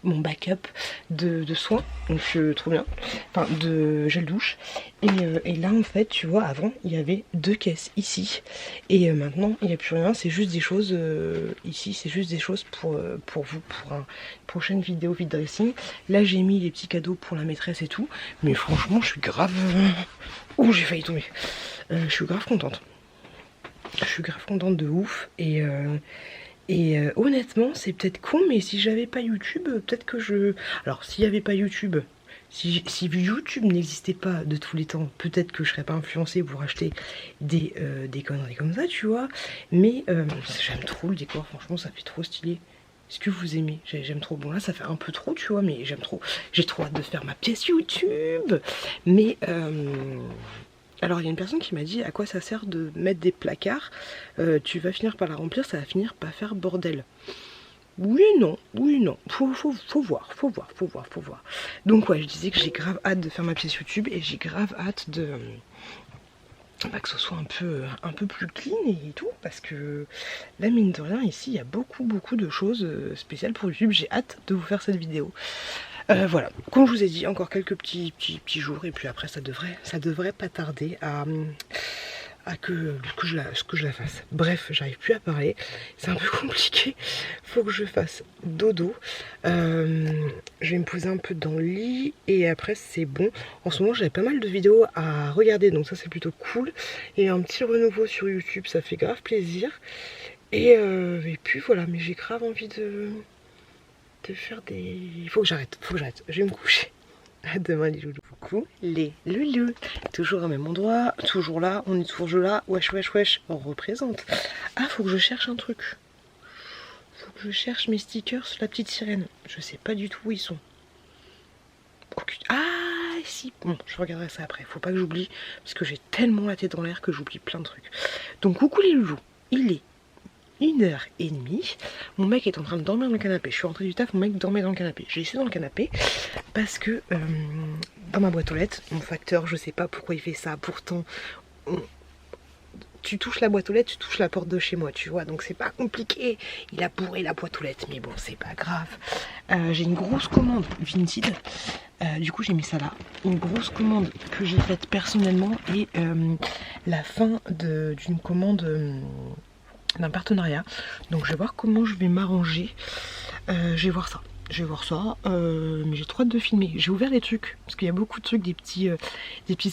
Speaker 1: backup de soins. Donc trop bien. Enfin, de gel douche. Et là, en fait, tu vois, avant, il y avait 2 caisses ici. Et maintenant, il n'y a plus rien. C'est juste des choses ici. C'est juste des choses pour vous, pour une prochaine vidéo vide dressing. Là, j'ai mis les petits cadeaux pour la maîtresse et tout. Mais franchement, je suis grave... Ouh, j'ai failli tomber. Je suis grave contente. Je suis grave contente de ouf. Et honnêtement, c'est peut-être con, mais si j'avais pas YouTube, peut-être que je... Alors, s'il n'y avait pas YouTube, si YouTube n'existait pas de tous les temps, peut-être que je serais pas influencée pour acheter des conneries comme ça, tu vois. Mais j'aime trop le décor, franchement, ça fait trop stylé. Est-ce que vous aimez? J'aime trop. Bon là ça fait un peu trop tu vois, mais j'aime trop. J'ai trop hâte de faire ma pièce YouTube. Mais alors il y a une personne qui m'a dit à quoi ça sert de mettre des placards. Tu vas finir par la remplir, ça va finir par faire bordel. Oui et non, oui et non. Faut voir. Donc ouais, je disais que j'ai grave hâte de faire ma pièce YouTube et j'ai grave hâte de... que ce soit un peu plus clean et tout, parce que là mine de rien ici il y a beaucoup de choses spéciales pour YouTube. J'ai hâte de vous faire cette vidéo. Voilà, comme je vous ai dit, encore quelques petits jours et puis après ça devrait pas tarder à que je la fasse. Bref, j'arrive plus à parler, c'est un peu compliqué, faut que je fasse dodo. Je vais me poser un peu dans le lit et après c'est bon. En ce moment j'avais pas mal de vidéos à regarder, donc ça c'est plutôt cool. Et un petit renouveau sur YouTube, ça fait grave plaisir. Et puis voilà, mais j'ai grave envie de faire des... Il faut que j'arrête, je vais me coucher. À demain les loulous. Coucou les loulous. Toujours au même endroit, toujours là, on est toujours là. Wesh, on représente. Ah, faut que je cherche un truc. Faut que je cherche mes stickers sur la petite sirène. Je sais pas du tout où ils sont. Ah, si. Bon, je regarderai ça après. Faut pas que j'oublie, parce que j'ai tellement la tête dans l'air que j'oublie plein de trucs. Donc, coucou les loulous. Il est 1h30. Mon mec est en train de dormir dans le canapé. Je suis rentrée du taf, mon mec dormait dans le canapé. J'ai laissé dans le canapé parce que dans ma boîte aux lettres, mon facteur, je sais pas pourquoi il fait ça. Pourtant, tu touches la boîte aux lettres, tu touches la porte de chez moi, tu vois. Donc c'est pas compliqué. Il a bourré la boîte aux lettres, mais bon, c'est pas grave. J'ai une grosse commande Vinted. Du coup, j'ai mis ça là. Une grosse commande que j'ai faite personnellement et la fin d'une commande... d'un partenariat, donc je vais voir comment je vais m'arranger. Je vais voir ça, mais j'ai trop hâte de filmer. J'ai ouvert les trucs parce qu'il y a beaucoup de trucs, des petits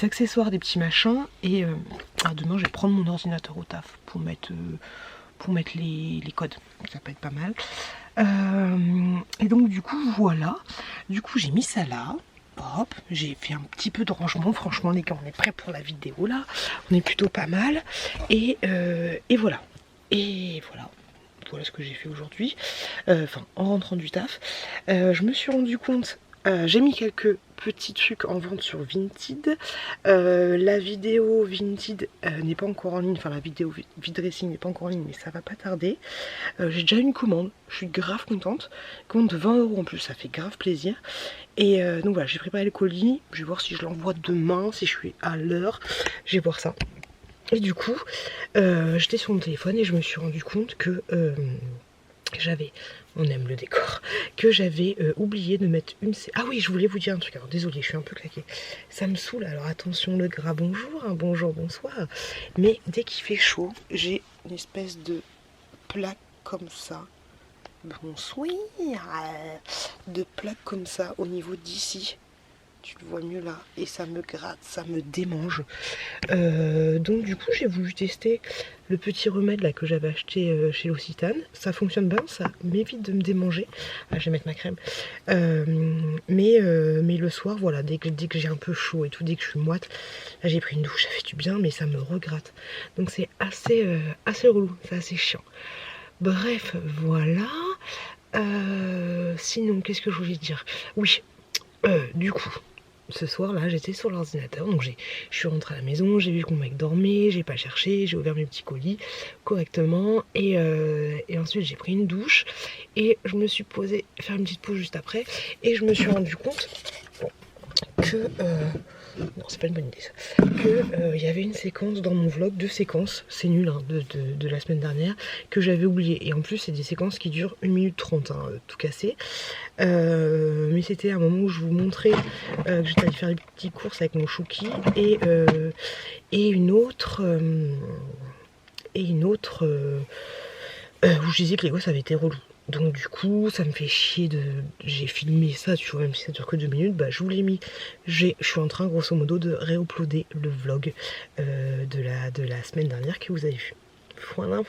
Speaker 1: accessoires, des petits machins. Et demain je vais prendre mon ordinateur au taf pour mettre les codes, ça peut être pas mal. Et donc du coup voilà, du coup j'ai mis ça là. Hop, j'ai fait un petit peu de rangement. Franchement les gars, on est prêts pour la vidéo là, on est plutôt pas mal. Et voilà. Et voilà ce que j'ai fait aujourd'hui, enfin en rentrant du taf. Je me suis rendu compte, j'ai mis quelques petits trucs en vente sur Vinted. La vidéo Vinted n'est pas encore en ligne, enfin la vidéo vide dressing n'est pas encore en ligne, mais ça va pas tarder. J'ai déjà une commande, je suis grave contente. Commande de 20 € en plus, ça fait grave plaisir. Et donc voilà, j'ai préparé le colis, je vais voir si je l'envoie demain, si je suis à l'heure, je vais voir ça. Et du coup, j'étais sur mon téléphone et je me suis rendu compte que j'avais, on aime le décor, que j'avais oublié de mettre une... Ah oui, je voulais vous dire un truc, alors désolée, je suis un peu claquée. Ça me saoule, alors attention le gras, bonjour, hein, bonjour, bonsoir. Mais dès qu'il fait chaud, j'ai une espèce de plaque comme ça. Bonsoir. De plaque comme ça au niveau d'ici. Tu le vois mieux là, et ça me gratte, ça me démange. Donc du coup j'ai voulu tester le petit remède là que j'avais acheté chez L'Occitane. Ça fonctionne bien, ça m'évite de me démanger. Ah, je vais mettre ma crème. Mais le soir, voilà, dès que j'ai un peu chaud et tout, dès que je suis moite, là j'ai pris une douche, ça fait du bien, mais ça me regratte. Donc c'est assez relou, c'est assez chiant. Bref, voilà. Sinon, qu'est-ce que je voulais dire? Oui, du coup,
Speaker 2: ce soir là j'étais sur l'ordinateur, donc je suis rentrée à la maison, j'ai vu que mon mec dormait, j'ai pas cherché, j'ai ouvert mes petits colis correctement et ensuite j'ai pris une douche et je me suis posée faire une petite pause juste après et je me suis rendu compte que non, c'est pas une bonne idée ça. Que y avait une séquence dans mon vlog, 2 séquences, c'est nul hein, de la semaine dernière, que j'avais oublié. Et en plus c'est des séquences qui durent 1 minute 30, hein, tout cassé. Mais c'était un moment où je vous montrais que j'étais allée faire des petites courses avec mon chouki et une autre où je disais que les gosses avaient été relous. Donc du coup ça me fait chier de... J'ai filmé ça, tu vois, même si ça dure que 2 minutes, bah je vous l'ai mis. Je suis en train grosso modo de réuploader le vlog de la semaine dernière que vous avez vu. Voilà.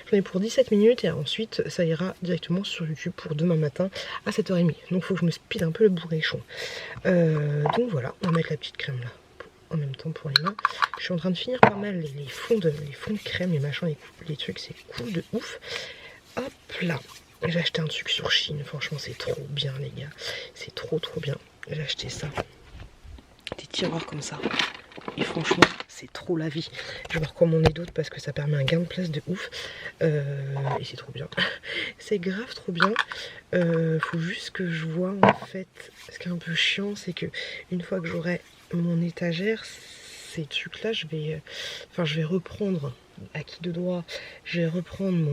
Speaker 2: J'en ai pour 17 minutes et ensuite ça ira directement sur YouTube pour demain matin à 7h30. Donc faut que je me speed un peu le bourrichon. Donc voilà, on va mettre la petite crème là en même temps pour les mains. Je suis en train de finir pas mal les fonds de crème, les machins, les trucs, c'est cool de ouf. Hop là, j'ai acheté un truc sur Chine, franchement c'est trop bien les gars, c'est trop bien. J'ai acheté ça, des tiroirs comme ça, et franchement c'est trop la vie. Je vais recommander d'autres parce que ça permet un gain de place de ouf, et c'est trop bien, c'est grave trop bien. Faut juste que je vois en fait, ce qui est un peu chiant c'est que une fois que j'aurai mon étagère, ces trucs là je vais reprendre à qui de droit, je vais reprendre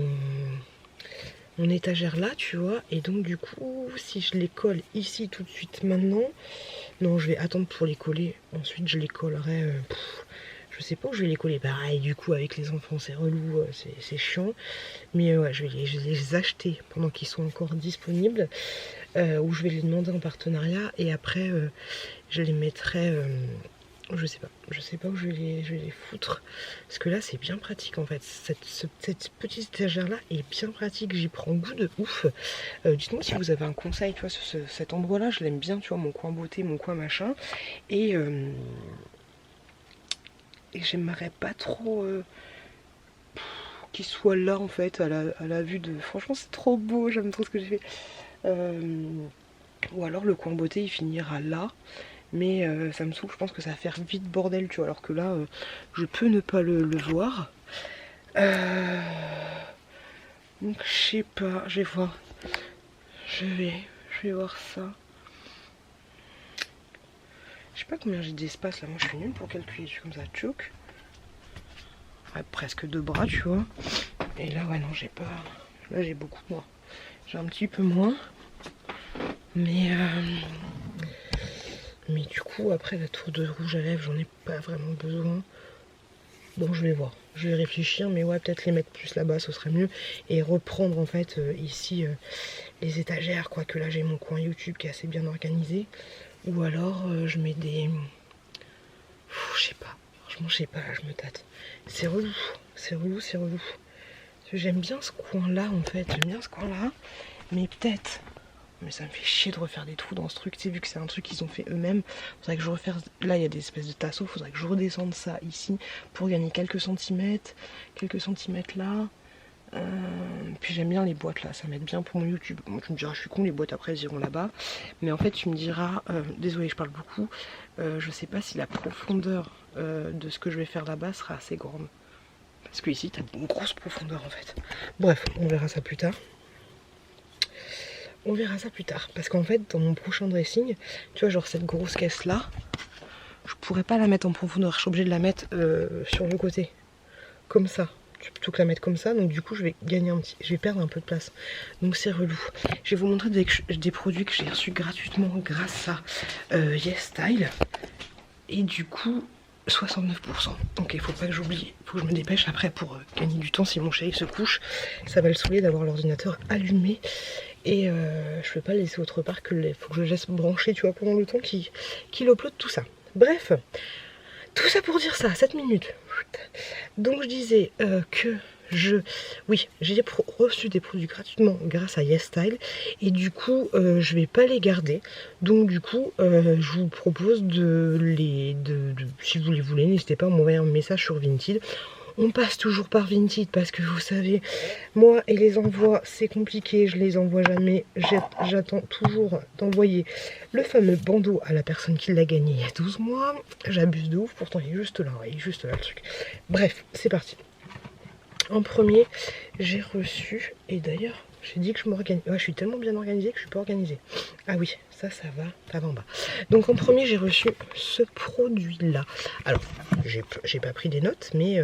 Speaker 2: mon étagère là, tu vois, et donc du coup si je les colle ici tout de suite maintenant, non je vais attendre pour les coller, ensuite je les collerai, je sais pas où je vais les coller, pareil du coup avec les enfants c'est relou, c'est chiant, mais ouais je vais les acheter pendant qu'ils sont encore disponibles, ou je vais les demander en partenariat et après je les mettrai... je sais pas où je vais les foutre. Parce que là c'est bien pratique en fait. Cette petite étagère là est bien pratique, j'y prends goût de ouf. Dites-moi si vous avez un conseil, tu vois, sur cet endroit là, je l'aime bien, tu vois, mon coin beauté, mon coin machin. Et j'aimerais pas trop qu'il soit là en fait, à la vue de... Franchement c'est trop beau, j'aime trop ce que j'ai fait. Ou alors le coin beauté il finira là. Mais ça me saoule, je pense que ça va faire vite bordel, tu vois, alors que là, je peux ne pas le voir. Donc je sais pas, je vais voir. Je vais voir ça. Je sais pas combien j'ai d'espace là, moi je suis nulle pour calculer, je suis comme ça, tchouk. Ouais, presque 2 bras, tu vois. Et là, ouais, non, j'ai pas... Là j'ai beaucoup moins. J'ai un petit peu moins. Mais du coup après la tour de rouge à lèvres j'en ai pas vraiment besoin. Bon je vais voir, je vais réfléchir, mais ouais peut-être les mettre plus là-bas ce serait mieux. Et reprendre en fait ici les étagères, quoique là j'ai mon coin YouTube qui est assez bien organisé. Ou alors je mets des... je sais pas, franchement je sais pas, là je me tâte. C'est relou, c'est relou, c'est relou. J'aime bien ce coin là en fait, j'aime bien ce coin là. Mais peut-être... Mais ça me fait chier de refaire des trous dans ce truc, tu sais, vu que c'est un truc qu'ils ont fait eux-mêmes. Faudrait que je refasse... Là, il y a des espèces de tasseaux, faudrait que je redescende ça ici pour gagner quelques centimètres là. Puis j'aime bien les boîtes là, ça m'aide bien pour mon YouTube. Bon, tu me diras, je suis con, les boîtes après elles iront là-bas. Mais en fait, tu me diras, désolé, je parle beaucoup, je sais pas si la profondeur de ce que je vais faire là-bas sera assez grande. Parce que ici, t'as une grosse profondeur en fait. Bref, on verra ça plus tard. On verra ça plus tard, parce qu'en fait dans mon prochain dressing, tu vois, genre cette grosse caisse là, je pourrais pas la mettre en profondeur, je suis obligée de la mettre sur le côté, comme ça, plutôt que la mettre comme ça. Donc du coup je vais gagner je vais perdre un peu de place, donc c'est relou. Je vais vous montrer des produits que j'ai reçus gratuitement grâce à YesStyle, et du coup 69%. Donc il faut pas que j'oublie, il faut que je me dépêche après pour gagner du temps. Si mon chéri se couche, ça va le saouler d'avoir l'ordinateur allumé. Et je peux pas le laisser autre part que il faut que je le laisse brancher, tu vois, pendant le temps qu'il upload tout ça. Bref, tout ça pour dire ça, 7 minutes. Donc je disais que oui, j'ai reçu des produits gratuitement grâce à YesStyle. Et du coup, je vais pas les garder. Donc du coup, je vous propose si vous les voulez, n'hésitez pas à m'envoyer un message sur Vinted. on passe toujours par Vinted parce que vous savez, moi et les envois c'est compliqué, je les envoie jamais, j'attends toujours d'envoyer le fameux bandeau à la personne qui l'a gagné il y a 12 mois, j'abuse de ouf, pourtant il est juste là, il est juste là le truc. Bref, c'est parti. En premier, j'ai reçu, et d'ailleurs, j'ai dit que je m'organise. Ouais, je suis tellement bien organisée que je suis pas organisée. Ah oui, ça va en bas. Donc en premier, j'ai reçu ce produit-là. Alors, j'ai pas pris des notes, mais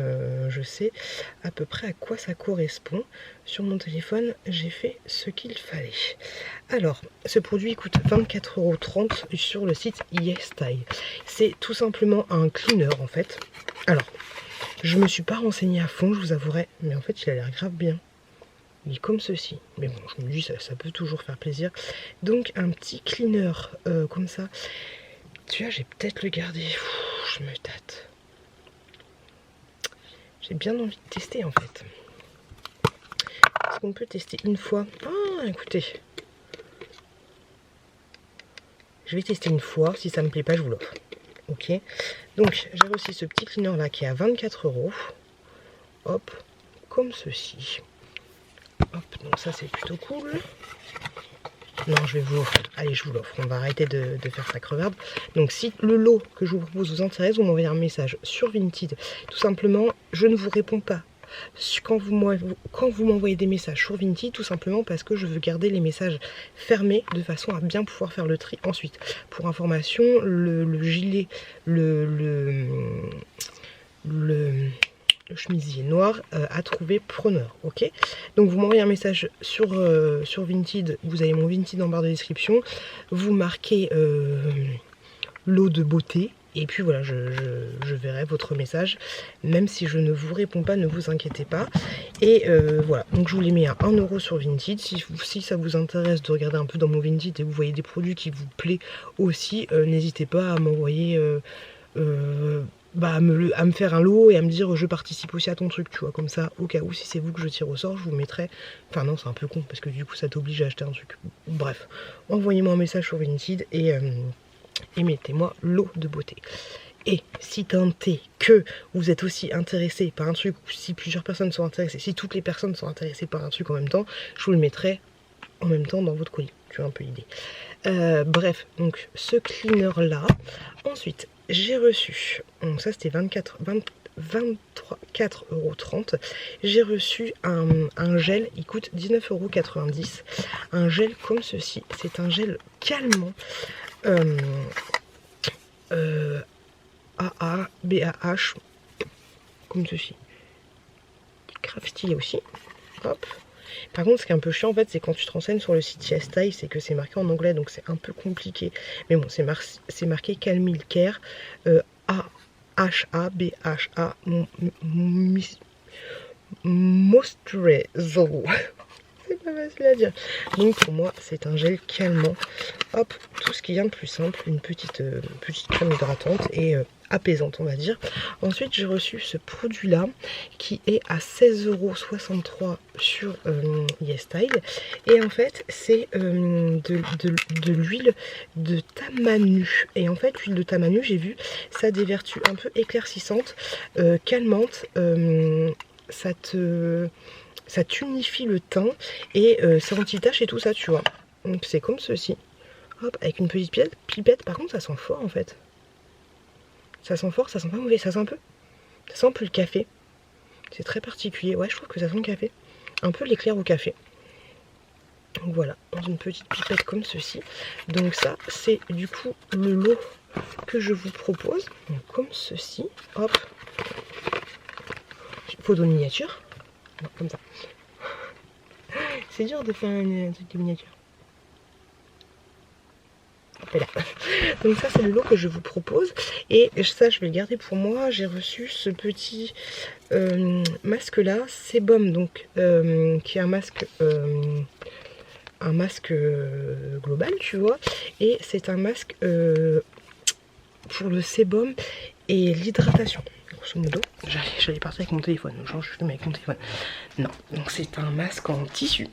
Speaker 2: je sais à peu près à quoi ça correspond. Sur mon téléphone, j'ai fait ce qu'il fallait. Alors, ce produit coûte 24,30 € sur le site YesStyle. C'est tout simplement un cleaner en fait. Alors, je me suis pas renseignée à fond, je vous avouerai, mais en fait il a l'air grave bien. Il est comme ceci, mais bon, je me dis ça peut toujours faire plaisir. Donc un petit cleaner comme ça, tu vois, j'ai peut-être le garder. Je me tâte. J'ai bien envie de tester en fait. Est-ce qu'on peut tester une fois? Ah, écoutez. Je vais tester une fois, si ça me plaît pas, je vous l'offre. Ok, donc j'ai reçu ce petit cleaner là qui est à 24 €. Hop, comme ceci. Hop, donc ça c'est plutôt cool. Non, je vais vous l'offrir. Allez, je vous l'offre. On va arrêter de faire ça crevarde. Donc si le lot que je vous propose vous intéresse, vous m'envoyez un message sur Vinted. Tout simplement, je ne vous réponds pas quand vous m'envoyez des messages sur Vinted, tout simplement parce que je veux garder les messages fermés de façon à bien pouvoir faire le tri ensuite. Pour information, le gilet, le chemisier noir a trouvé preneur, ok. Donc vous m'envoyez un message sur Vinted, vous avez mon Vinted en barre de description, vous marquez lot de beauté. Et puis voilà, je verrai votre message. Même si je ne vous réponds pas, ne vous inquiétez pas. Et voilà, donc je vous les mets à 1 € sur Vinted. Si ça vous intéresse de regarder un peu dans mon Vinted et vous voyez des produits qui vous plaisent aussi, n'hésitez pas à m'envoyer, à me faire un lot et à me dire je participe aussi à ton truc, tu vois. Comme ça, au cas où, si c'est vous que je tire au sort, je vous mettrai... Enfin non, c'est un peu con parce que du coup ça t'oblige à acheter un truc. Bref, envoyez-moi un message sur Vinted et mettez-moi l'eau de beauté. Et si tant est que vous êtes aussi intéressé par un truc, ou si plusieurs personnes sont intéressées, si toutes les personnes sont intéressées par un truc en même temps, je vous le mettrai en même temps dans votre colis. Tu vois un peu l'idée. Bref, donc ce cleaner là. Ensuite, j'ai reçu, donc ça c'était 24,30 €. J'ai reçu un gel, il coûte 19,90 €. Un gel comme ceci, c'est un gel calmant. AA, BAH, comme ceci. Grave stylé aussi. Hop. Par contre, ce qui est un peu chiant en fait, c'est quand tu te renseignes sur le site YesStyle, c'est que c'est marqué en anglais, donc c'est un peu compliqué. Mais bon, c'est marqué Calmil Care, AHA, BHA, Moisturizer. C'est pas facile à dire. Donc pour moi, c'est un gel calmant. Hop, tout ce qui vient de plus simple, une petite crème hydratante et apaisante, on va dire. Ensuite, j'ai reçu ce produit-là qui est à 16,63 € sur YesStyle. Et en fait, c'est de l'huile de tamanu. Et en fait, l'huile de tamanu, j'ai vu, ça a des vertus un peu éclaircissantes, calmantes. Ça t'unifie le teint et ça anti-tache et tout ça, tu vois. Donc c'est comme ceci. Hop, avec une petite pipette. Par contre, ça sent fort en fait. Ça sent fort, ça sent pas mauvais. Ça sent un peu le café. C'est très particulier. Ouais, je trouve que ça sent le café. Un peu l'éclair au café. Donc voilà, dans une petite pipette comme ceci. Donc ça, c'est du coup le lot que je vous propose. Donc comme ceci. Hop. Photo miniature. Non, comme ça. C'est dur de faire un truc de miniature. Hop là. Donc ça c'est le lot que je vous propose. Et ça je vais le garder pour moi. J'ai reçu ce petit masque là. Sebum donc qui est un masque global tu vois. Et c'est un masque pour le sébum et l'hydratation. Grosso modo, j'allais partir avec mon téléphone, genre je filme avec mon téléphone. Non, donc c'est un masque en tissu.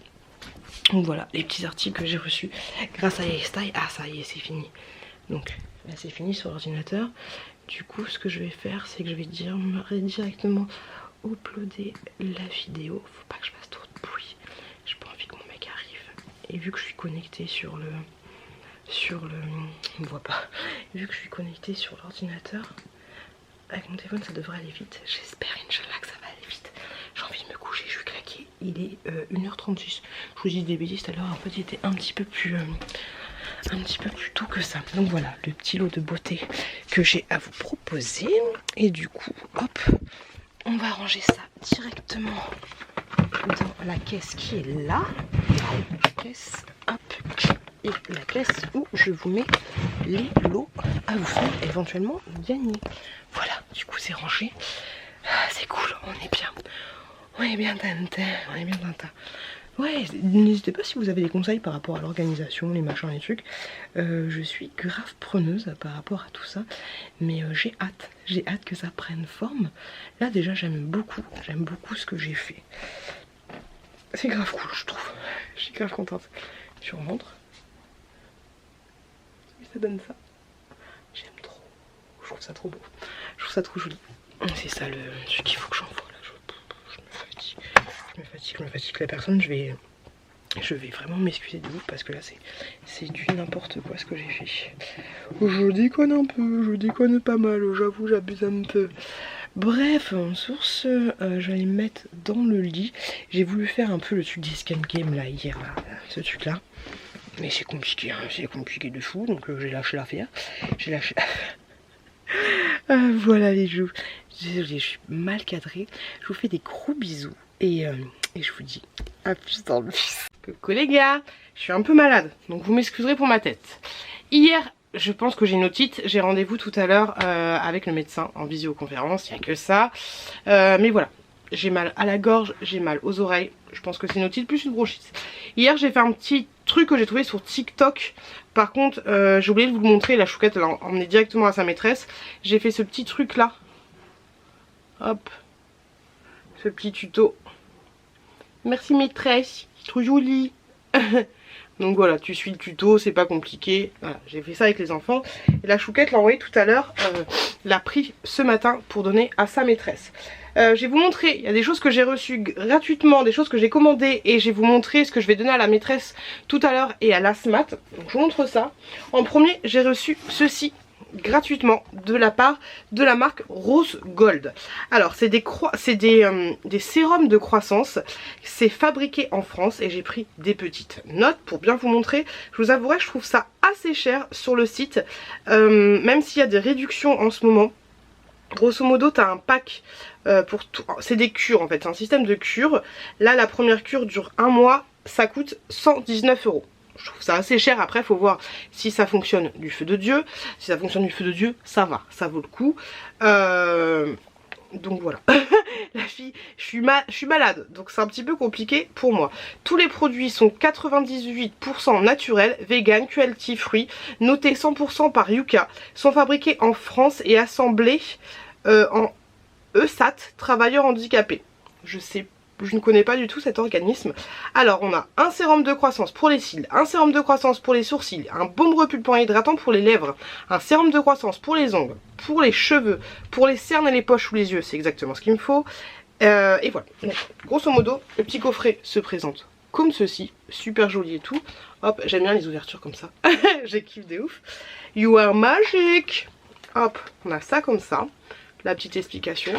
Speaker 2: Donc voilà, les petits articles que j'ai reçus grâce à YesStyle. Ah ça y est, c'est fini. Donc là c'est fini sur l'ordinateur. Du coup, ce que je vais faire, c'est que je vais dire directement
Speaker 1: uploader la vidéo. Faut pas que je fasse trop de bruit. J'ai pas envie que mon mec arrive. Et vu que je suis connectée sur le... on me voit pas. Vu que je suis connectée sur l'ordinateur, avec mon téléphone ça devrait aller vite. J'espère Inch'Allah que ça va aller vite. J'ai envie de me coucher, je suis claquée. Il est 1h36. Je vous dis des bêtises tout à l'heure, en fait il était un petit peu plus tôt que ça. Donc voilà, le petit lot de beauté que j'ai à vous proposer. Et du coup, hop, on va ranger ça directement dans la caisse qui est là. La caisse, hop, et la caisse où je vous mets les lots à vous faire éventuellement gagner. Voilà, du coup c'est rangé. C'est cool, on est bien tintin, on est bien tintin. Ouais, n'hésitez pas si vous avez des conseils par rapport à l'organisation, les machins, les trucs. Je suis grave preneuse par rapport à tout ça. Mais j'ai hâte que ça prenne forme. Là déjà j'aime beaucoup ce que j'ai fait. C'est grave cool je trouve. Je suis grave contente. Je remontre. Et ça donne ça. J'aime trop. Je trouve ça trop beau. Je trouve ça trop joli. C'est ça le truc qu'il faut que j'envoie là. Je me fatigue la personne, je vais vraiment m'excuser de vous parce que là c'est du n'importe quoi ce que j'ai fait. Je déconne un peu, je déconne pas mal, j'avoue j'abuse un peu. Bref, sur ce, je vais me mettre dans le lit. J'ai voulu faire un peu le truc d'escape game là hier, là, ce truc là. Mais c'est compliqué, hein, c'est compliqué de fou, donc j'ai lâché l'affaire. J'ai lâché... voilà les joues. Désolée, je suis mal cadrée. Je vous fais des gros bisous. Et je vous dis à plus dans le bus. Coucou les gars, je suis un peu malade, donc vous m'excuserez pour ma tête. Hier, je pense que j'ai une otite, j'ai rendez-vous tout à l'heure avec le médecin en visioconférence, il n'y a que ça. Mais voilà, j'ai mal à la gorge, j'ai mal aux oreilles, je pense que c'est une otite plus une bronchite. Hier j'ai fait un petit truc que j'ai trouvé sur TikTok. Par contre, j'ai oublié de vous le montrer, la chouquette elle a emmené directement à sa maîtresse. J'ai fait ce petit truc là. Hop. Ce petit tuto. Merci maîtresse, c'est trop joli. Donc voilà, tu suis le tuto, c'est pas compliqué. Voilà, j'ai fait ça avec les enfants. Et la chouquette l'a envoyé tout à l'heure, l'a pris ce matin pour donner à sa maîtresse. Je vais vous montrer, il y a des choses que j'ai reçues gratuitement, des choses que j'ai commandées. Et je vais vous montrer ce que je vais donner à la maîtresse tout à l'heure et à l'ASMAT. Donc je vous montre ça. En premier, j'ai reçu ceci gratuitement de la part de la marque Rose Gold. Alors c'est des sérums de croissance, c'est fabriqué en France et j'ai pris des petites notes pour bien vous montrer. Je vous avouerai, je trouve ça assez cher sur le site, même s'il y a des réductions en ce moment. Grosso modo, tu as un pack pour tout. C'est des cures en fait, c'est un système de cures. Là, la première cure dure 1 mois, ça coûte 119 €. Je trouve ça assez cher, après il faut voir si ça fonctionne du feu de Dieu. Si ça fonctionne du feu de Dieu, ça va, ça vaut le coup. Donc voilà. La fille, je suis malade, donc c'est un petit peu compliqué pour moi. Tous les produits sont 98% naturels, vegan, cruelty free, notés 100% par Yuka, sont fabriqués en France et assemblés en ESAT, travailleurs handicapés. Je ne connais pas du tout cet organisme. Alors on a un sérum de croissance pour les cils, un sérum de croissance pour les sourcils, un baume repulpant et hydratant pour les lèvres, un sérum de croissance pour les ongles, pour les cheveux, pour les cernes et les poches ou les yeux, c'est exactement ce qu'il me faut. Et voilà, donc, grosso modo, le petit coffret se présente comme ceci, super joli et tout. Hop, j'aime bien les ouvertures comme ça, j'ai kiffé de ouf. You are magic. Hop, on a ça comme ça, la petite explication.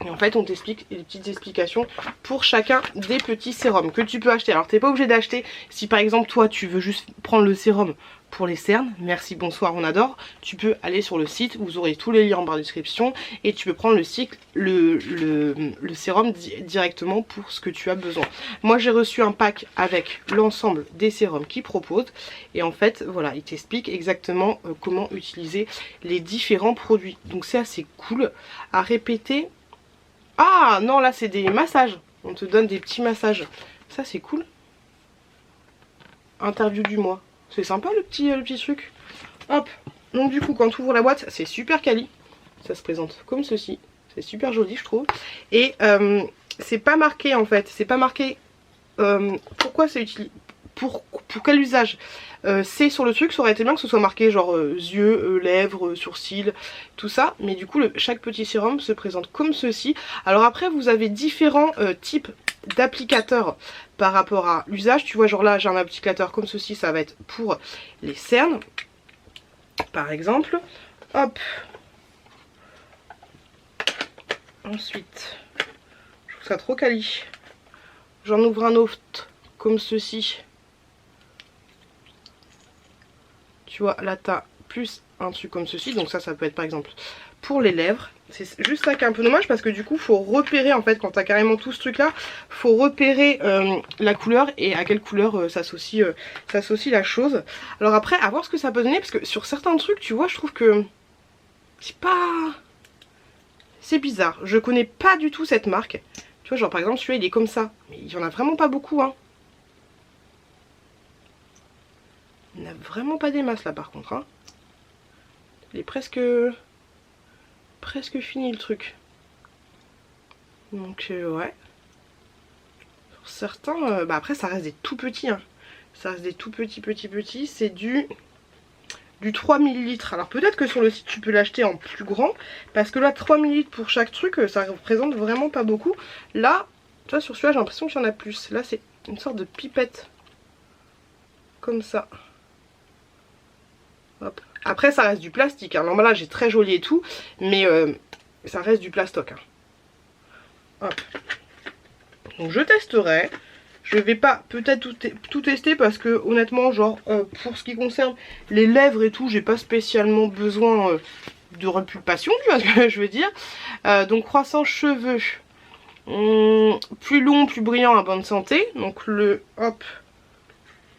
Speaker 1: Et en fait on t'explique les petites explications pour chacun des petits sérums que tu peux acheter. Alors t'es pas obligé d'acheter si par exemple toi tu veux juste prendre le sérum pour les cernes, merci bonsoir on adore, tu peux aller sur le site, vous aurez tous les liens en barre de description et tu peux prendre le sérum directement pour ce que tu as besoin. Moi j'ai reçu un pack avec l'ensemble des sérums qu'ils proposent et en fait voilà il t'explique exactement comment utiliser les différents produits. Donc c'est assez cool à répéter. Ah non, là c'est des massages. On te donne des petits massages. Ça c'est cool. Interview du mois. C'est sympa le petit truc. Hop. Donc du coup quand tu ouvres la boîte, c'est super quali. Ça se présente comme ceci. C'est super joli je trouve. Et c'est pas marqué en fait. C'est pas marqué pourquoi c'est utilisé. pour quel usage c'est sur le truc. Ça aurait été bien que ce soit marqué genre yeux, lèvres, sourcils, tout ça. Mais du coup chaque petit sérum se présente comme ceci. Alors après vous avez différents types d'applicateurs par rapport à l'usage. Tu vois genre là j'ai un applicateur comme ceci, ça va être pour les cernes par exemple. Hop. Ensuite, je trouve ça trop quali. J'en ouvre un autre comme ceci. Tu vois, là t'as plus un truc comme ceci. Donc ça peut être par exemple pour les lèvres. C'est juste ça qui est un peu dommage parce que du coup faut repérer en fait quand t'as carrément tout ce truc là. Faut repérer la couleur et à quelle couleur s'associe la chose. Alors après à voir ce que ça peut donner parce que sur certains trucs tu vois je trouve que c'est pas... C'est bizarre, je connais pas du tout cette marque. Tu vois genre par exemple celui-là il est comme ça. Mais il y en a vraiment pas beaucoup hein. Il n'y en a vraiment pas des masses là par contre hein. Il est presque fini le truc. Donc ouais. Sur certains, bah après ça reste des tout petits hein. Ça reste des tout petits. C'est du 3 ml. Alors peut-être que sur le site tu peux l'acheter en plus grand. Parce que là 3 ml pour chaque truc ça représente vraiment pas beaucoup. Là, tu vois sur celui-là j'ai l'impression qu'il y en a plus. Là c'est une sorte de pipette. Comme ça. Hop. Après ça reste du plastique. Hein. L'emballage est très joli et tout. Mais ça reste du plastoc. Hein. Hop. Donc je testerai. Je vais pas peut-être tout tester parce que honnêtement genre pour ce qui concerne les lèvres et tout j'ai pas spécialement besoin de repulpation, tu vois ce que je veux dire. Donc croissant cheveux plus long, plus brillant, à bonne santé. Donc le hop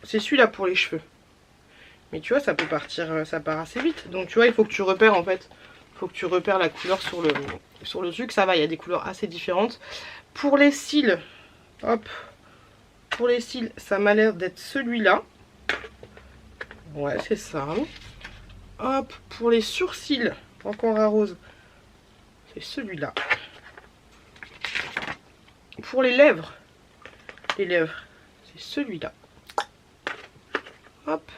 Speaker 1: c'est celui-là pour les cheveux. Mais tu vois ça peut partir, ça part assez vite. Donc tu vois il faut que tu repères en fait. Il faut que tu repères la couleur sur le truc. Ça va, il y a des couleurs assez différentes. Pour les cils, hop. Pour les cils, ça m'a l'air d'être celui-là. Ouais, c'est ça. Hop, pour les sourcils, encore un rose, c'est celui-là. Pour les lèvres, c'est celui-là. Hop.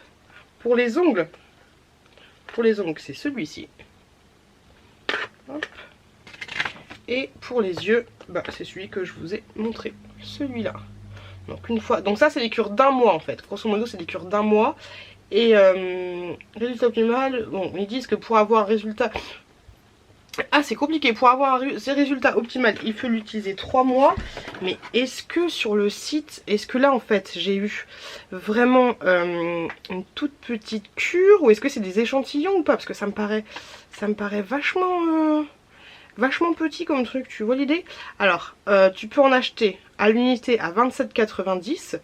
Speaker 1: Pour les ongles, c'est celui-ci. Hop. Et pour les yeux, bah, c'est celui que je vous ai montré, celui-là. Donc une fois, donc ça c'est des cures d'un mois en fait, grosso modo c'est des cures d'un mois. Et résultat optimal, bon ils disent que pour avoir un résultat... Ah c'est compliqué, pour avoir un résultat optimal il faut l'utiliser 3 mois. Mais est-ce que sur le site, est-ce que là en fait j'ai eu vraiment une toute petite cure, ou est-ce que c'est des échantillons ou pas? Parce que ça me paraît vachement... vachement petit comme truc, tu vois l'idée? Alors, tu peux en acheter à l'unité à 27,90.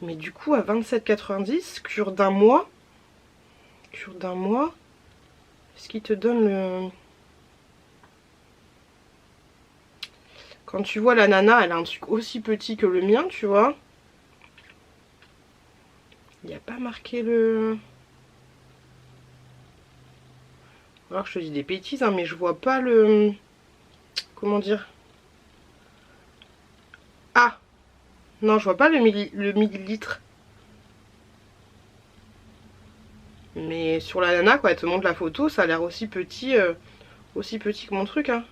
Speaker 1: Mais du coup, à 27,90, cure d'un mois. Est-ce qu'il te donne le... Quand tu vois la nana, elle a un truc aussi petit que le mien, tu vois. Il n'y a pas marqué le... Alors je te dis des bêtises, hein, mais je vois pas le... Comment dire? Ah! Non, je vois pas le millilitre. Mais sur la nana, quand elle te montre la photo, ça a l'air aussi petit que mon truc, hein.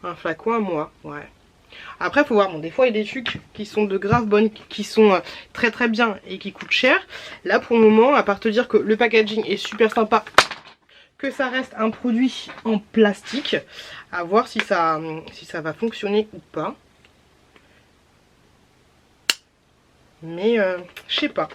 Speaker 1: Un flacon à moi, ouais. Après, faut voir, bon, des fois, il y a des trucs qui sont de grave bonnes, qui sont très très bien et qui coûtent cher. Là, pour le moment, à part te dire que le packaging est super sympa, que ça reste un produit en plastique, à voir si ça va fonctionner ou pas. Mais je sais pas.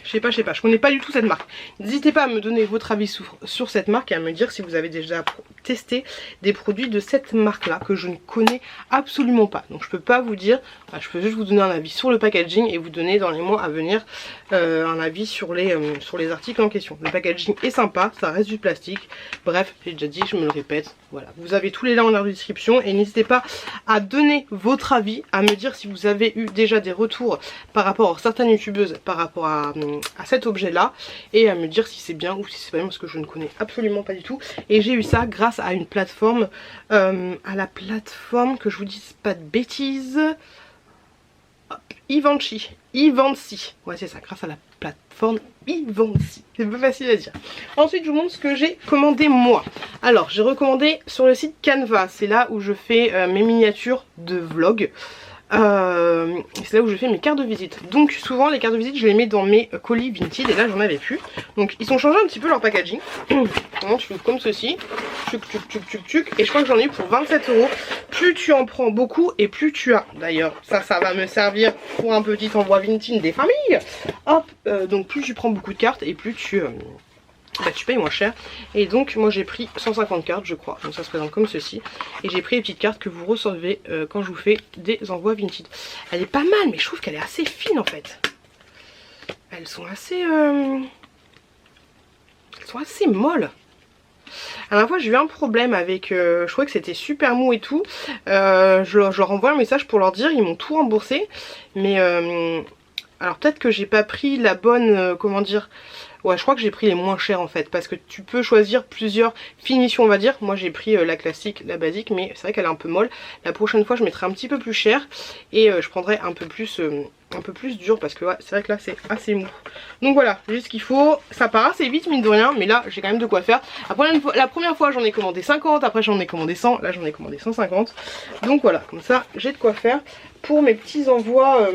Speaker 1: Je connais pas du tout cette marque. N'hésitez pas à me donner votre avis sur cette marque et à me dire si vous avez déjà testé des produits de cette marque là que je ne connais absolument pas. Donc je peux pas vous dire, enfin, je peux juste vous donner un avis sur le packaging et vous donner dans les mois à venir un avis sur les articles en question. Le packaging est sympa, ça reste du plastique. Bref, j'ai déjà dit, je me le répète. Voilà, vous avez tous les liens en barre de description et n'hésitez pas à donner votre avis, à me dire si vous avez eu déjà des retours par rapport à certaines youtubeuses, par rapport à cet objet là, et à me dire si c'est bien ou si c'est pas bien, parce que je ne connais absolument pas du tout. Et j'ai eu ça grâce à une plateforme, à la plateforme, que je vous dise pas de bêtises, hop, Givenchy. Ouais c'est ça, grâce à la plateforme Givenchy. C'est pas facile à dire. Ensuite je vous montre ce que j'ai commandé moi. Alors j'ai recommandé sur le site Canva. C'est là où je fais mes miniatures de vlog. C'est là où je fais mes cartes de visite. Donc souvent les cartes de visite je les mets dans mes colis Vinted. Et là j'en avais plus. Donc ils ont changé un petit peu leur packaging. Vraiment tu l'ouvres comme ceci. Tchuc. Et je crois que j'en ai eu pour 27 €. Plus tu en prends beaucoup et plus tu as. D'ailleurs ça va me servir pour un petit envoi Vinted des familles. Hop, donc plus tu prends beaucoup de cartes et plus tu payes moins cher. Et donc moi j'ai pris 150 cartes je crois. Donc ça se présente comme ceci. Et j'ai pris les petites cartes que vous recevez quand je vous fais des envois Vinted. Elle est pas mal mais je trouve qu'elle est assez fine en fait. Elles sont assez molles. À la fois j'ai eu un problème avec, je trouvais que c'était super mou et tout. Je leur envoie un message pour leur dire, ils m'ont tout remboursé. Mais alors peut-être que j'ai pas pris la bonne, comment dire. Ouais je crois que j'ai pris les moins chers en fait. Parce que tu peux choisir plusieurs finitions on va dire. Moi j'ai pris la classique, la basique. Mais c'est vrai qu'elle est un peu molle. La prochaine fois je mettrai un petit peu plus cher. Et je prendrai un peu plus dur. Parce que ouais, c'est vrai que là c'est assez mou. Donc voilà, j'ai ce qu'il faut. Ça part assez vite mine de rien. Mais là j'ai quand même de quoi faire. La première fois j'en ai commandé 50. Après j'en ai commandé 100. Là j'en ai commandé 150. Donc voilà, comme ça j'ai de quoi faire pour mes petits envois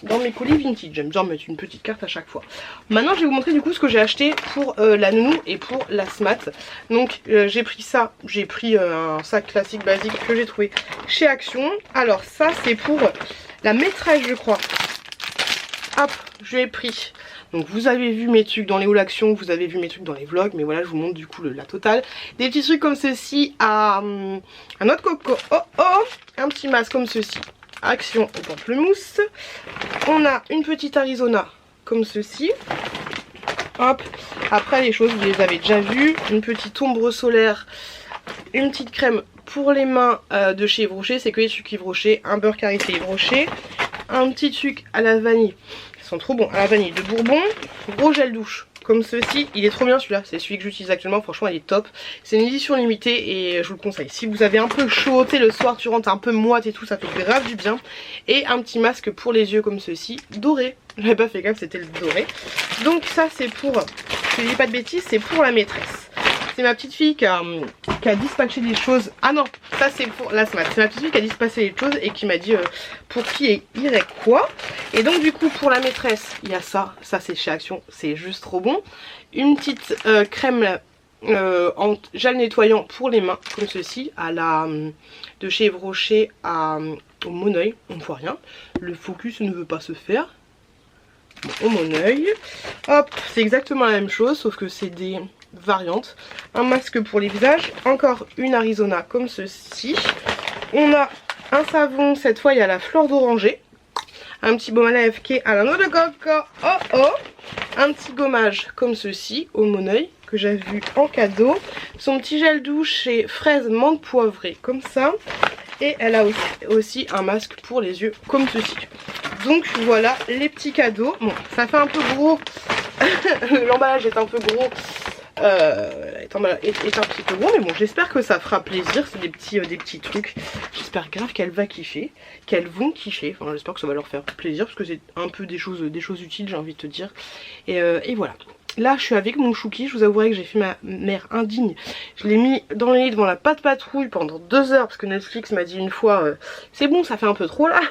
Speaker 1: dans mes colis Vinted. J'aime bien mettre une petite carte à chaque fois. Maintenant je vais vous montrer du coup ce que j'ai acheté pour la nounou et pour la smat. Donc j'ai pris ça, j'ai pris un sac classique basique que j'ai trouvé chez Action. Alors ça c'est pour la maîtresse je crois. Hop, je l'ai pris. Donc vous avez vu mes trucs dans les hauls Action, vous avez vu mes trucs dans les vlogs, mais voilà je vous montre du coup la totale. Des petits trucs comme ceci à noix de coco, un petit masque comme ceci, Action au pamplemousse. On a une petite Arizona comme ceci. Hop, après les choses vous les avez déjà vues. Une petite ombre solaire, une petite crème pour les mains de chez Yves Rocher, c'est que les sucres Yves Rocher, un beurre karité Yves Rocher, un petit sucre à la vanille, ils sont trop bons, à la vanille de Bourbon, gros gel douche comme ceci, il est trop bien celui-là, c'est celui que j'utilise actuellement, franchement il est top. C'est une édition limitée et je vous le conseille. Si vous avez un peu chaud, le soir tu rentres un peu moite et tout, ça fait grave du bien. Et un petit masque pour les yeux comme ceci, doré. J'avais pas fait gaffe, c'était le doré. Donc ça c'est pour, je dis pas de bêtises, c'est pour la maîtresse. C'est ma petite fille qui a dispatché des choses. Ah non, ça c'est pour la smat. C'est ma petite fille qui a dispatché les choses et qui m'a dit pour qui irait quoi. Et donc du coup pour la maîtresse, il y a ça. Ça c'est chez Action, c'est juste trop bon. Une petite crème en gel nettoyant pour les mains, comme ceci, à la de chez Yves Rocher au Moneuil. On ne voit rien. Le focus ne veut pas se faire. Bon, au Moneuil. Hop, c'est exactement la même chose, sauf que c'est des variantes. Un masque pour les visages, encore une Arizona comme ceci. On a un savon, cette fois il y a la fleur d'oranger. Un petit baume à lèvres qui est à la noix de coco. Un petit gommage comme ceci au Moneuil que j'ai vu en cadeau. Son petit gel douche chez fraise menthe poivrée comme ça. Et elle a aussi un masque pour les yeux comme ceci. Donc voilà les petits cadeaux. Bon, ça fait un peu gros. L'emballage est un peu gros. Est un petit peu gros, mais bon, j'espère que ça fera plaisir. C'est des petits trucs. J'espère grave qu'elles vont kiffer. Enfin, j'espère que ça va leur faire plaisir parce que c'est un peu des choses utiles, j'ai envie de te dire. Et voilà. Là, je suis avec mon chouki. Je vous avouerai que j'ai fait ma mère indigne. Je l'ai mis dans le lit devant la pâte patrouille pendant 2 heures parce que Netflix m'a dit une fois c'est bon, ça fait un peu trop là.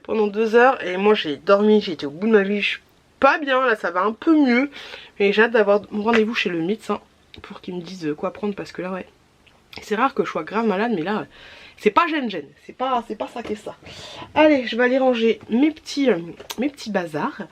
Speaker 1: Pendant 2 heures. Et moi, j'ai dormi. J'ai été au bout de ma vie. Je suis pas bien. Là, ça va un peu mieux. Mais j'ai hâte d'avoir mon rendez-vous chez le médecin pour qu'il me dise quoi prendre parce que là, ouais. C'est rare que je sois grave malade, mais là, c'est pas gêne. C'est pas ça qui est ça. Allez, je vais aller ranger mes petits bazars.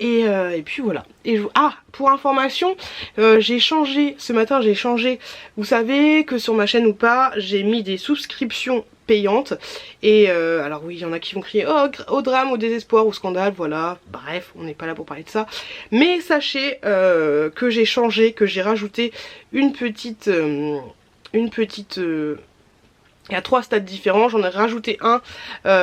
Speaker 1: Et puis voilà. Ah, pour information, j'ai changé, ce matin j'ai changé, vous savez que sur ma chaîne ou pas, j'ai mis des souscriptions payantes. Et alors oui, il y en a qui vont crier oh, au drame, au désespoir, au scandale, voilà. Bref, on n'est pas là pour parler de ça. Mais sachez que j'ai changé, que j'ai rajouté une petite... il y a 3 stades différents, j'en ai rajouté un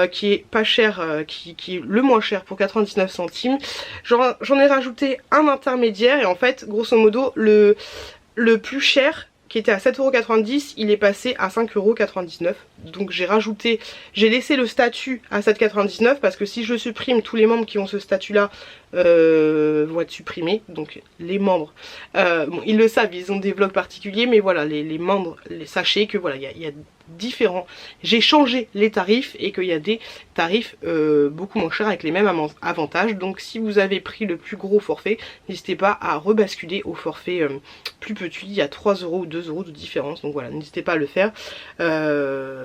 Speaker 1: qui est pas cher, qui est le moins cher pour 99 centimes. J'en ai rajouté un intermédiaire et en fait, grosso modo, le plus cher qui était à 7,90 €, il est passé à 5,99 €. Donc j'ai laissé le statut à 7,99 € parce que si je supprime, tous les membres qui ont ce statut là vont être supprimés. Donc les membres, bon, ils le savent, ils ont des vlogs particuliers, mais voilà, les membres, sachez que voilà, il y a différents, j'ai changé les tarifs et qu'il y a des tarifs beaucoup moins chers avec les mêmes avantages. Donc si vous avez pris le plus gros forfait, n'hésitez pas à rebasculer au forfait plus petit. Il y a 3 € ou 2 € de différence, donc voilà, n'hésitez pas à le faire,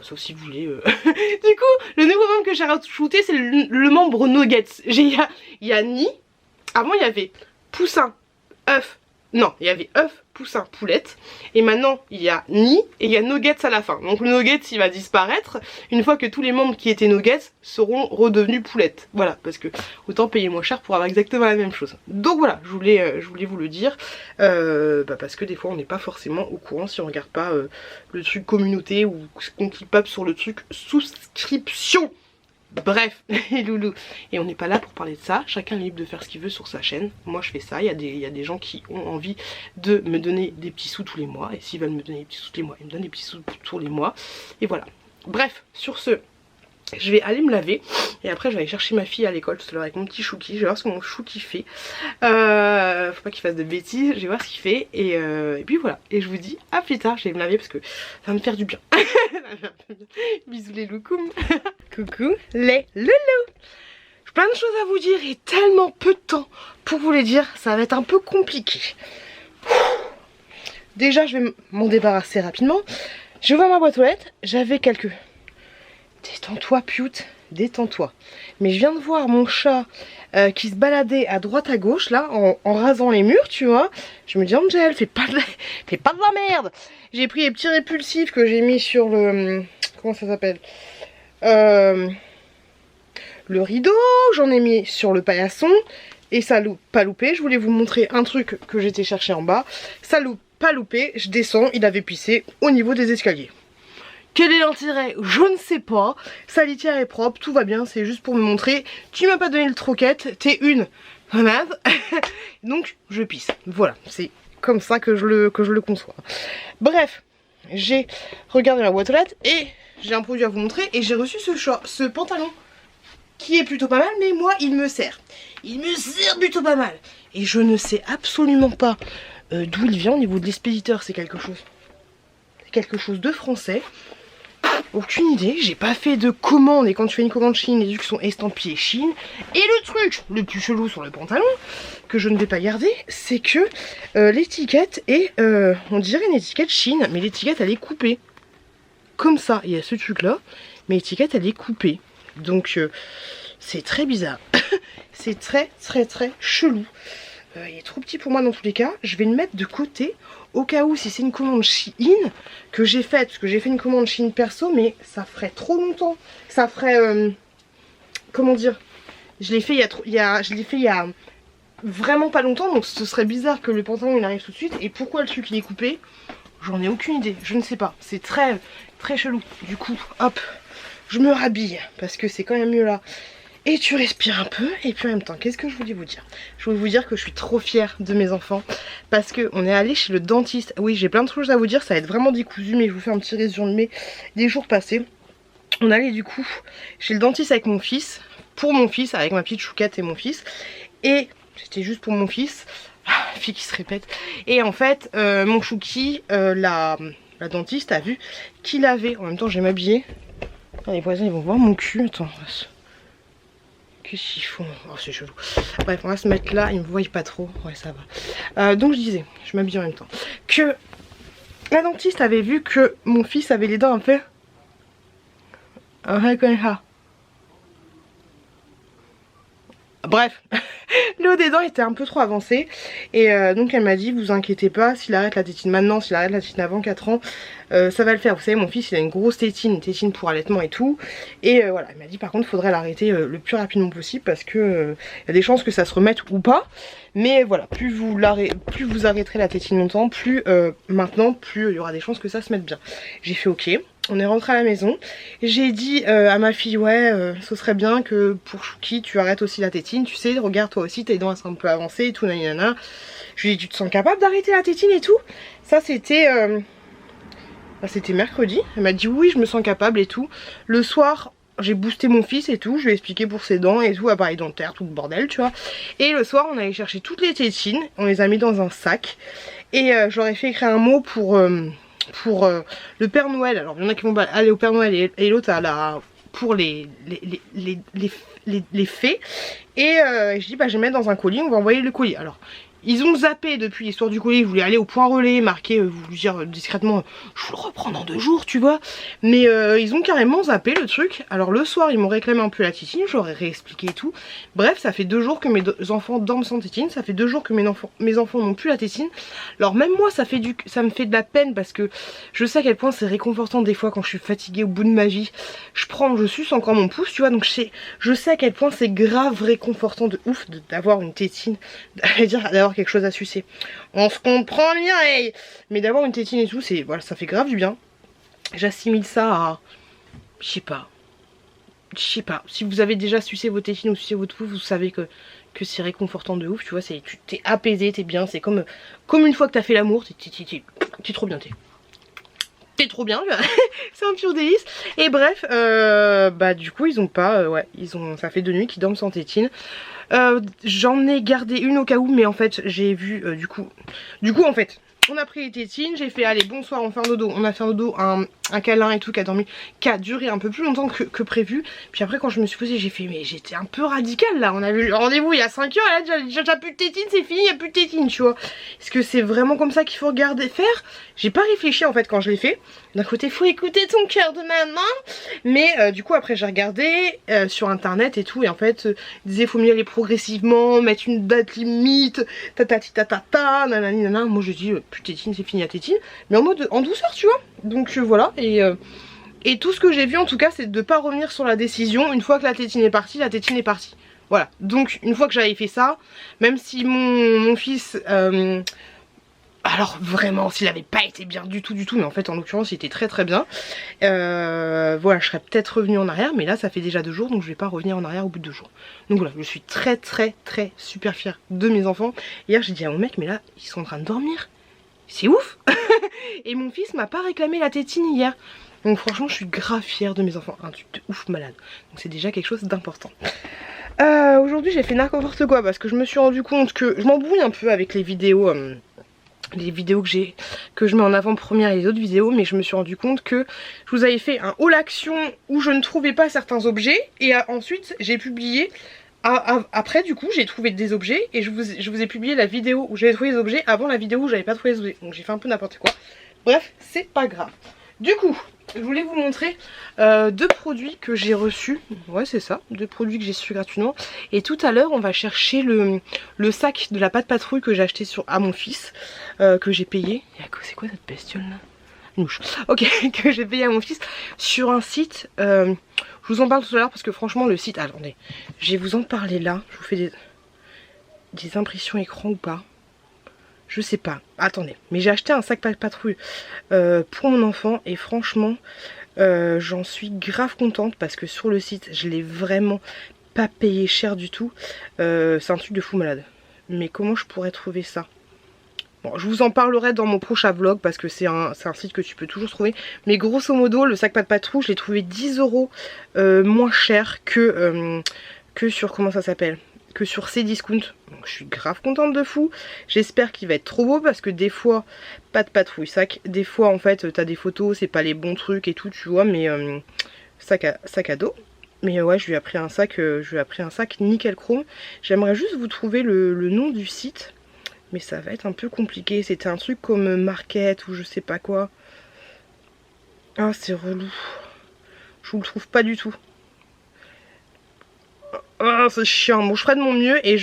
Speaker 1: sauf si vous voulez du coup le nouveau membre que j'ai rajouté, c'est le membre Nuggets. Il y a Ni, avant il y avait Poussin, œuf, non, il y avait œuf, poussin, poulette, et maintenant il y a Ni et il y a Nuggets à la fin. Donc le Nuggets il va disparaître une fois que tous les membres qui étaient Nuggets seront redevenus poulettes. Voilà, parce que autant payer moins cher pour avoir exactement la même chose. Donc voilà, je voulais vous le dire, parce que des fois on n'est pas forcément au courant si on regarde pas le truc communauté ou qu'on clique pas sur le truc souscription. Bref, les loulous. Et on n'est pas là pour parler de ça, chacun est libre de faire ce qu'il veut sur sa chaîne. Moi je fais ça, il y a des gens qui ont envie de me donner des petits sous tous les mois. Et s'ils veulent me donner des petits sous tous les mois, ils me donnent des petits sous tous les mois. Et voilà. Bref, sur ce, je vais aller me laver. Et après je vais aller chercher ma fille à l'école tout à l'heure avec mon petit chouki. Je vais voir ce que mon chouki fait. Faut pas qu'il fasse de bêtises, je vais voir ce qu'il fait. Et puis voilà, et je vous dis à plus tard. Je vais me laver parce que ça va me faire du bien. Bisous les loukoums. Coucou les loulous. J'ai plein de choses à vous dire et tellement peu de temps pour vous les dire, ça va être un peu compliqué. Déjà je vais m'en débarrasser rapidement. Je vais voir ma boîte aux lettres, j'avais quelques... Détends-toi Pioute, détends-toi. Mais je viens de voir mon chat qui se baladait à droite à gauche là en rasant les murs, tu vois. Je me dis Angel, fais pas de la merde. J'ai pris les petits répulsifs que j'ai mis sur le... Comment ça s'appelle, le rideau, j'en ai mis sur le paillasson et ça loupe pas loupé. Je voulais vous montrer un truc que j'étais cherché en bas, ça loupe pas loupé, je descends, il avait pissé au niveau des escaliers. Quel est l'intérêt? Je ne sais pas, sa litière est propre, tout va bien, c'est juste pour me montrer, tu m'as pas donné le troquette, t'es une malade, donc je pisse. Voilà, c'est comme ça que je le conçois. Bref, j'ai regardé ma boîte aux lettres et j'ai un produit à vous montrer et j'ai reçu ce pantalon qui est plutôt pas mal, mais moi il me sert. Il me sert plutôt pas mal. Et je ne sais absolument pas d'où il vient au niveau de l'expéditeur, c'est quelque chose de français. Aucune idée, j'ai pas fait de commande et quand tu fais une commande Chine, les trucs sont estampillés Chine. Et le truc le plus chelou sur le pantalon, que je ne vais pas garder, c'est que l'étiquette est, on dirait une étiquette Chine, mais l'étiquette elle est coupée. Comme ça, il y a ce truc là, mais l'étiquette elle est coupée. Donc c'est très bizarre. C'est très chelou. Il est trop petit pour moi dans tous les cas. Je vais le mettre de côté au cas où si c'est une commande Shein que j'ai faite. Parce que j'ai fait une commande Shein perso, mais ça ferait trop longtemps. Ça ferait... comment dire, je l'ai fait il y a vraiment pas longtemps. Donc ce serait bizarre que le pantalon il arrive tout de suite. Et pourquoi le truc il est coupé? J'en ai aucune idée. Je ne sais pas. C'est très chelou. Du coup, hop, je me rhabille. Parce que c'est quand même mieux là. Et tu respires un peu, et puis en même temps, qu'est-ce que je voulais vous dire? Je voulais vous dire que je suis trop fière de mes enfants, parce qu'on est allé chez le dentiste. Oui, j'ai plein de choses à vous dire, ça va être vraiment décousu, mais je vous fais un petit résumé des jours passés. On est allé du coup chez le dentiste avec mon fils, pour mon fils, avec ma petite chouquette et mon fils, et c'était juste pour mon fils, fille qui se répète, et en fait, mon chouki, la dentiste a vu qu'il avait, en même temps je vais m'habiller, les voisins ils vont voir mon cul, attends, qu'est-ce qu'ils font? Oh c'est chelou. Bref, on va se mettre là, ils me voient pas trop. Ouais ça va. Donc je disais, je m'habille en même temps, que la dentiste avait vu que mon fils avait les dents un peu comme ça. Bref, le haut des dents était un peu trop avancé. Et donc elle m'a dit, vous inquiétez pas, s'il arrête la tétine maintenant, s'il arrête la tétine avant 4 ans, ça va le faire. Vous savez, mon fils il a une grosse tétine, une tétine pour allaitement et tout. Et voilà, elle m'a dit par contre, il faudrait l'arrêter le plus rapidement possible parce que il y a des chances que ça se remette ou pas. Mais voilà, plus vous arrêterez la tétine longtemps, plus maintenant, plus il y aura des chances que ça se mette bien. J'ai fait ok. On est rentré à la maison, j'ai dit à ma fille ouais ce serait bien que pour Chouki tu arrêtes aussi la tétine, tu sais, regarde toi aussi tes dents elles sont un peu avancées et tout nanana. Je lui ai dit tu te sens capable d'arrêter la tétine et tout. Ça c'était Bah, c'était mercredi. Elle m'a dit oui, je me sens capable et tout. Le soir, j'ai boosté mon fils et tout. Je lui ai expliqué pour ses dents et tout, appareil dentaire, tout le bordel, tu vois. Et le soir, on allait chercher toutes les tétines. On les a mis dans un sac. Et je leur ai fait écrire un mot pour le Père Noël. Alors, il y en a qui vont aller au Père Noël et l'autre à la... pour les fées. Et je dis bah je vais mettre dans un colis, on va envoyer le colis. Alors ils ont zappé depuis l'histoire du colis, ils voulaient aller au point relais, marquer, vous dire discrètement je vous le reprends dans 2 jours, tu vois. Mais ils ont carrément zappé le truc. Alors le soir ils m'ont réclamé un peu la tétine, j'aurais réexpliqué et tout. Bref, ça fait 2 jours que mes enfants dorment sans tétine, ça fait 2 jours que mes enfants n'ont plus la tétine. Alors même moi ça me fait de la peine parce que je sais à quel point c'est réconfortant des fois quand je suis fatiguée au bout de ma vie. Je suce encore mon pouce, tu vois, donc je sais à quel point c'est grave réconfortant de ouf d'avoir une tétine, d'avoir quelque chose à sucer. On se comprend bien, hey. Mais d'avoir une tétine et tout, c'est voilà, ça fait grave du bien. J'assimile ça à, je sais pas. Si vous avez déjà sucé vos tétines ou sucé votre pouce, vous savez que c'est réconfortant de ouf, tu vois. Tu t'es apaisé, t'es bien. C'est comme une fois que t'as fait l'amour, t'es trop bien, t'es trop bien, c'est un pur délice. Et bref, bah du coup ils ont pas, ça fait 2 nuits qu'ils dorment sans tétine. J'en ai gardé une au cas où, mais en fait j'ai vu du coup en fait on a pris les tétines, j'ai fait allez bonsoir, on fait un dodo, on a fait un dodo, un câlin et tout qui a duré un peu plus longtemps que prévu. Puis après quand je me suis posée j'ai fait mais j'étais un peu radicale là, on a vu le rendez-vous il y a 5 heures et là déjà plus de tétines, c'est fini, il n'y a plus de tétines, tu vois. Est-ce que c'est vraiment comme ça qu'il faut faire? J'ai pas réfléchi en fait quand je l'ai fait. D'un côté faut écouter ton cœur de maman, mais du coup après j'ai regardé sur internet et tout, et en fait ils disaient faut mieux aller progressivement, mettre une date limite, nanani nanana. Moi je dis plus de tétine, c'est fini la tétine, mais en douceur, tu vois. Donc voilà, et tout ce que j'ai vu en tout cas c'est de pas revenir sur la décision. Une fois que la tétine est partie, la tétine est partie. Voilà, donc une fois que j'avais fait ça, même si mon fils alors vraiment s'il avait pas été bien du tout, mais en fait en l'occurrence il était très très bien, voilà, je serais peut-être revenue en arrière, mais là ça fait déjà 2 jours donc je vais pas revenir en arrière au bout de 2 jours. Donc voilà, je suis très super fière de mes enfants. Hier j'ai dit à mon mec mais là ils sont en train de dormir, c'est ouf. Et mon fils m'a pas réclamé la tétine hier. Donc franchement je suis grave fière de mes enfants. Un truc de ouf malade. Donc c'est déjà quelque chose d'important. Aujourd'hui j'ai fait n'importe quoi parce que je me suis rendu compte que je m'embrouille un peu avec les vidéos que je mets en avant-première et les autres vidéos, mais je me suis rendu compte que je vous avais fait un haul action où je ne trouvais pas certains objets et ensuite j'ai publié après du coup j'ai trouvé des objets et je vous ai publié la vidéo où j'avais trouvé les objets avant la vidéo où j'avais pas trouvé les objets. Donc j'ai fait un peu n'importe quoi. Bref, c'est pas grave. Du coup, je voulais vous montrer 2 produits que j'ai reçus. Ouais, c'est ça, 2 produits que j'ai reçus gratuitement. Et tout à l'heure, on va chercher le sac de la pâte patrouille que j'ai acheté à mon fils, que j'ai payé. C'est quoi cette bestiole là? Mouche. Ok, que j'ai payé à mon fils sur un site. Je vous en parle tout à l'heure parce que franchement, le site. Attendez, je vais vous en parler là. Je vous fais des impressions écran ou pas? Je sais pas, attendez, mais j'ai acheté un sac patrouille pour mon enfant et franchement j'en suis grave contente parce que sur le site je l'ai vraiment pas payé cher du tout. C'est un truc de fou malade. Mais comment je pourrais trouver ça? Bon, je vous en parlerai dans mon prochain vlog parce que c'est un site que tu peux toujours trouver. Mais grosso modo, le sac patrouille, je l'ai trouvé 10 € moins cher que sur, comment ça s'appelle, que sur Cdiscount. Donc je suis grave contente de fou. J'espère qu'il va être trop beau parce que des fois, pas de patrouille sac. Des fois en fait t'as des photos, c'est pas les bons trucs et tout, tu vois, mais sac à dos. Mais ouais, je lui ai pris un sac, nickel chrome. J'aimerais juste vous trouver le nom du site, mais ça va être un peu compliqué. C'était un truc comme Market ou je sais pas quoi. Ah, c'est relou. Je vous le trouve pas du tout. Oh, c'est chiant. Bon, je ferai de mon mieux et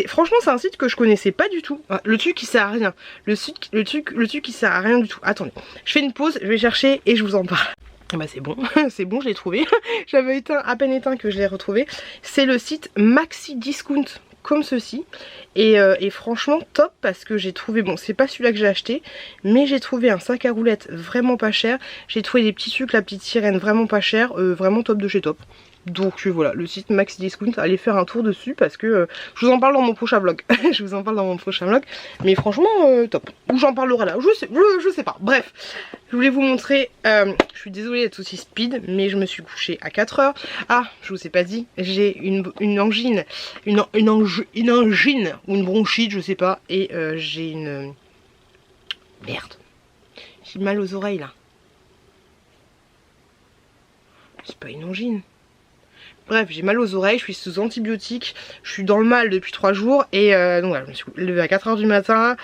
Speaker 1: franchement, c'est un site que je connaissais pas du tout. Le truc qui sert à rien. Le truc qui sert à rien du tout. Attendez, je fais une pause, je vais chercher et je vous en parle. Bah c'est bon, c'est bon, je l'ai trouvé. J'avais à peine éteint que je l'ai retrouvé. C'est le site Maxi Discount, comme ceci. Et franchement top parce que j'ai trouvé, bon c'est pas celui-là que j'ai acheté, mais j'ai trouvé un sac à roulettes vraiment pas cher. J'ai trouvé des petits trucs, la petite sirène vraiment pas cher, vraiment top de chez top. Donc voilà, le site Maxi Discount, allez faire un tour dessus parce que je vous en parle dans mon prochain vlog. Je vous en parle dans mon prochain vlog. Mais franchement, top. Ou j'en parlerai là, je sais pas. Bref, je voulais vous montrer, je suis désolée d'être aussi speed, mais je me suis couchée à 4 heures. Ah, je vous ai pas dit, j'ai une angine, une angine ou une bronchite, je sais pas. Et j'ai une... Merde. J'ai mal aux oreilles là. C'est pas une angine. Bref, j'ai mal aux oreilles, je suis sous antibiotiques, je suis dans le mal depuis 3 jours et donc voilà, je me suis levée à 4 h du matin,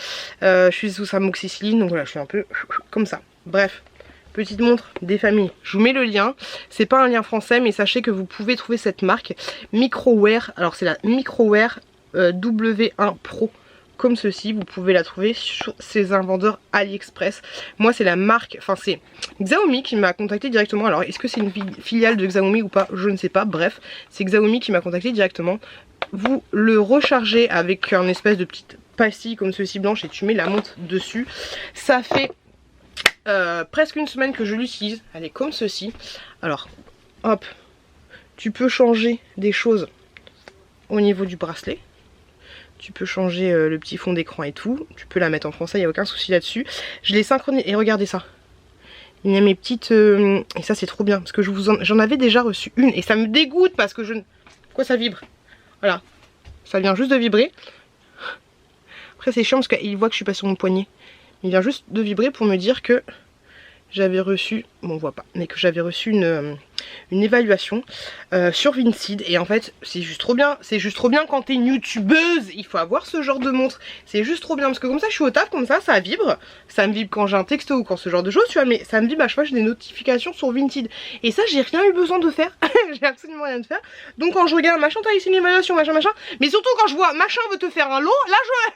Speaker 1: je suis sous amoxicilline, donc voilà, je suis un peu comme ça. Bref, petite montre des familles, je vous mets le lien, c'est pas un lien français mais sachez que vous pouvez trouver cette marque Microwear, alors c'est la Microwear W1 Pro. Comme ceci, vous pouvez la trouver sur ces vendeurs AliExpress. Moi c'est la marque, enfin c'est Xiaomi qui m'a contacté directement. Alors est-ce que c'est une filiale de Xiaomi ou pas, je ne sais pas. Bref, c'est Xiaomi qui m'a contacté directement. Vous le rechargez avec un espèce de petite pastille comme ceci blanche et tu mets la montre dessus. Ça fait presque une semaine que je l'utilise. Elle est comme ceci. Alors hop, tu peux changer des choses au niveau du bracelet. Tu peux changer le petit fond d'écran et tout. Tu peux la mettre en français, il n'y a aucun souci là-dessus. Je l'ai synchronisé. Et regardez ça. Il y a mes petites... Et ça c'est trop bien. Parce que j'en avais déjà reçu une. Et ça me dégoûte parce que je... Pourquoi ça vibre? Voilà. Ça vient juste de vibrer. Après c'est chiant parce qu'il voit que je suis pas sur mon poignet. Il vient juste de vibrer pour me dire que j'avais reçu... Bon on voit pas. Mais que j'avais reçu une évaluation sur Vinted. Et en fait c'est juste trop bien. C'est juste trop bien quand t'es une youtubeuse. Il faut avoir ce genre de montre. C'est juste trop bien parce que comme ça je suis au taf, comme ça vibre. Ça me vibre quand j'ai un texto ou quand ce genre de choses tu vois. Mais ça me vibre à chaque fois j'ai des notifications sur Vinted. Et ça j'ai rien eu besoin de faire. J'ai absolument rien de faire. Donc quand je regarde machin t'as ici une évaluation machin. Mais surtout quand je vois machin veut te faire un lot.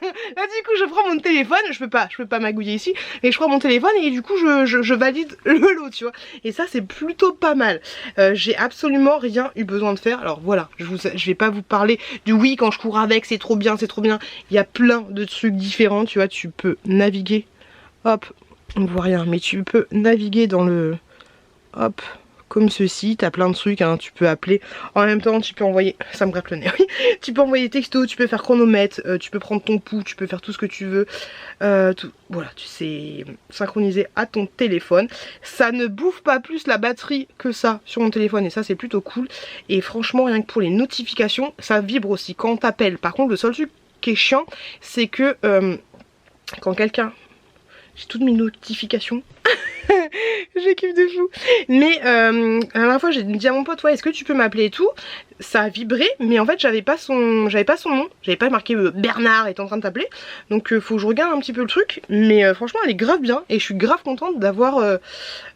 Speaker 1: Là du coup je prends mon téléphone. Je peux pas magouiller ici. Mais je prends mon téléphone et du coup je valide le lot tu vois. Et ça c'est plutôt pas mal. J'ai absolument rien eu besoin de faire. Alors voilà, je vais pas vous parler du oui quand je cours avec, c'est trop bien, c'est trop bien. Il y a plein de trucs différents, tu vois, tu peux naviguer. Hop, on voit rien, mais tu peux naviguer dans le... Hop, comme ceci, t'as plein de trucs, hein, tu peux appeler. En même temps, tu peux envoyer... Ça me gratte le nez, oui. Tu peux envoyer texto, tu peux faire chronomètre, tu peux prendre ton pouls, tu peux faire tout ce que tu veux. Voilà, tu sais synchroniser à ton téléphone. Ça ne bouffe pas plus la batterie que ça sur mon téléphone et ça c'est plutôt cool. Et franchement, rien que pour les notifications, ça vibre aussi quand on t'appelle. Par contre, le seul truc qui est chiant, c'est que quand quelqu'un... J'ai toutes mes notifications. J'ai kiffe de fou. Mais la dernière fois j'ai dit à mon pote ouais est-ce que tu peux m'appeler et tout. Ça a vibré mais en fait j'avais pas son nom. J'avais pas marqué Bernard est en train de t'appeler. Donc faut que je regarde un petit peu le truc. Mais franchement elle est grave bien. Et je suis grave contente d'avoir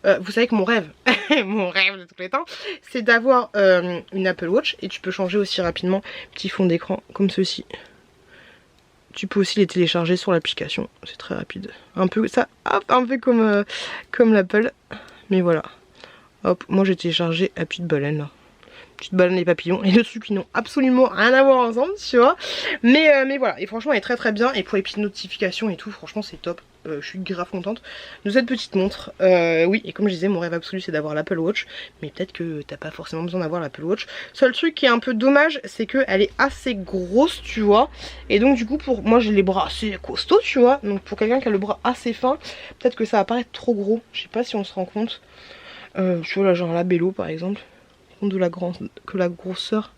Speaker 1: vous savez que mon rêve mon rêve de tous les temps c'est d'avoir une Apple Watch. Et tu peux changer aussi rapidement petit fond d'écran comme ceci. Tu peux aussi les télécharger sur l'application, c'est très rapide. Un peu ça, hop, un peu comme l'Apple. Mais voilà. Hop, moi j'ai téléchargé la petite baleine là. Petite baleine et papillons. Et le truc qui n'ont absolument rien à voir ensemble, tu vois. Mais voilà, et franchement elle est très très bien. Et pour les petites notifications et tout, franchement c'est top. Je suis grave contente de cette petite montre. Oui, et comme je disais, mon rêve absolu c'est d'avoir l'Apple Watch. Mais peut-être que t'as pas forcément besoin d'avoir l'Apple Watch. Seul truc qui est un peu dommage, c'est qu'elle est assez grosse, tu vois. Et donc du coup, pour moi j'ai les bras assez costauds, tu vois. Donc pour quelqu'un qui a le bras assez fin, peut-être que ça va paraître trop gros. Je sais pas si on se rend compte. Tu vois là, genre la Bello par exemple. De la grosseur.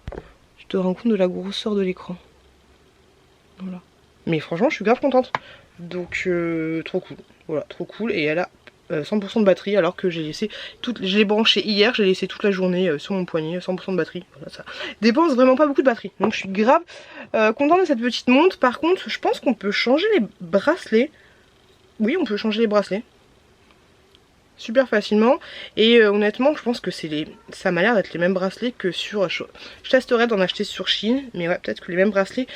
Speaker 1: Tu te rends compte de la grosseur de l'écran. Voilà. Mais franchement, je suis grave contente. Donc trop cool, voilà, trop cool. Et elle a 100% de batterie alors que j'ai laissé je l'ai branché hier, j'ai laissé toute la journée sur mon poignet, 100% de batterie. Voilà, ça dépense vraiment pas beaucoup de batterie. Donc je suis grave contente de cette petite montre. Par contre, je pense qu'on peut changer les bracelets. Oui, on peut changer les bracelets. Super facilement. Et honnêtement, je pense que ça m'a l'air d'être les mêmes bracelets que sur... Je testerai d'en acheter sur Shein, mais ouais, peut-être que les mêmes bracelets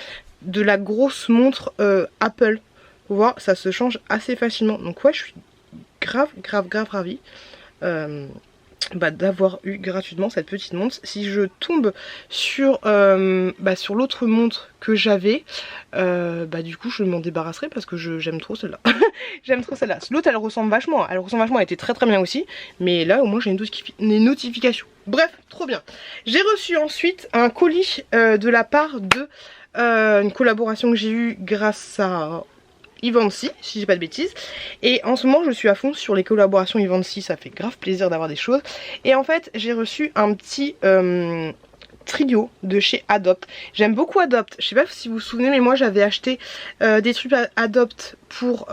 Speaker 1: de la grosse montre Apple. Vous voyez, ça se change assez facilement. Donc ouais, je suis grave ravie. d'avoir eu gratuitement cette petite montre. Si je tombe sur, sur l'autre montre que j'avais, du coup je m'en débarrasserai parce que j'aime trop celle-là. J'aime trop celle-là. L'autre elle ressemble vachement, elle était très bien aussi, mais là au moins j'ai une notification. Bref, trop bien. J'ai reçu ensuite un colis de la part de une collaboration que j'ai eue grâce à Ivancy, si j'ai pas de bêtises. Et en ce moment je suis à fond sur les collaborations Ivancy, ça fait grave plaisir d'avoir des choses. Et en fait j'ai reçu un petit trio de chez Adopt. J'aime beaucoup Adopt, je sais pas si vous vous souvenez mais moi j'avais acheté des trucs Adopt pour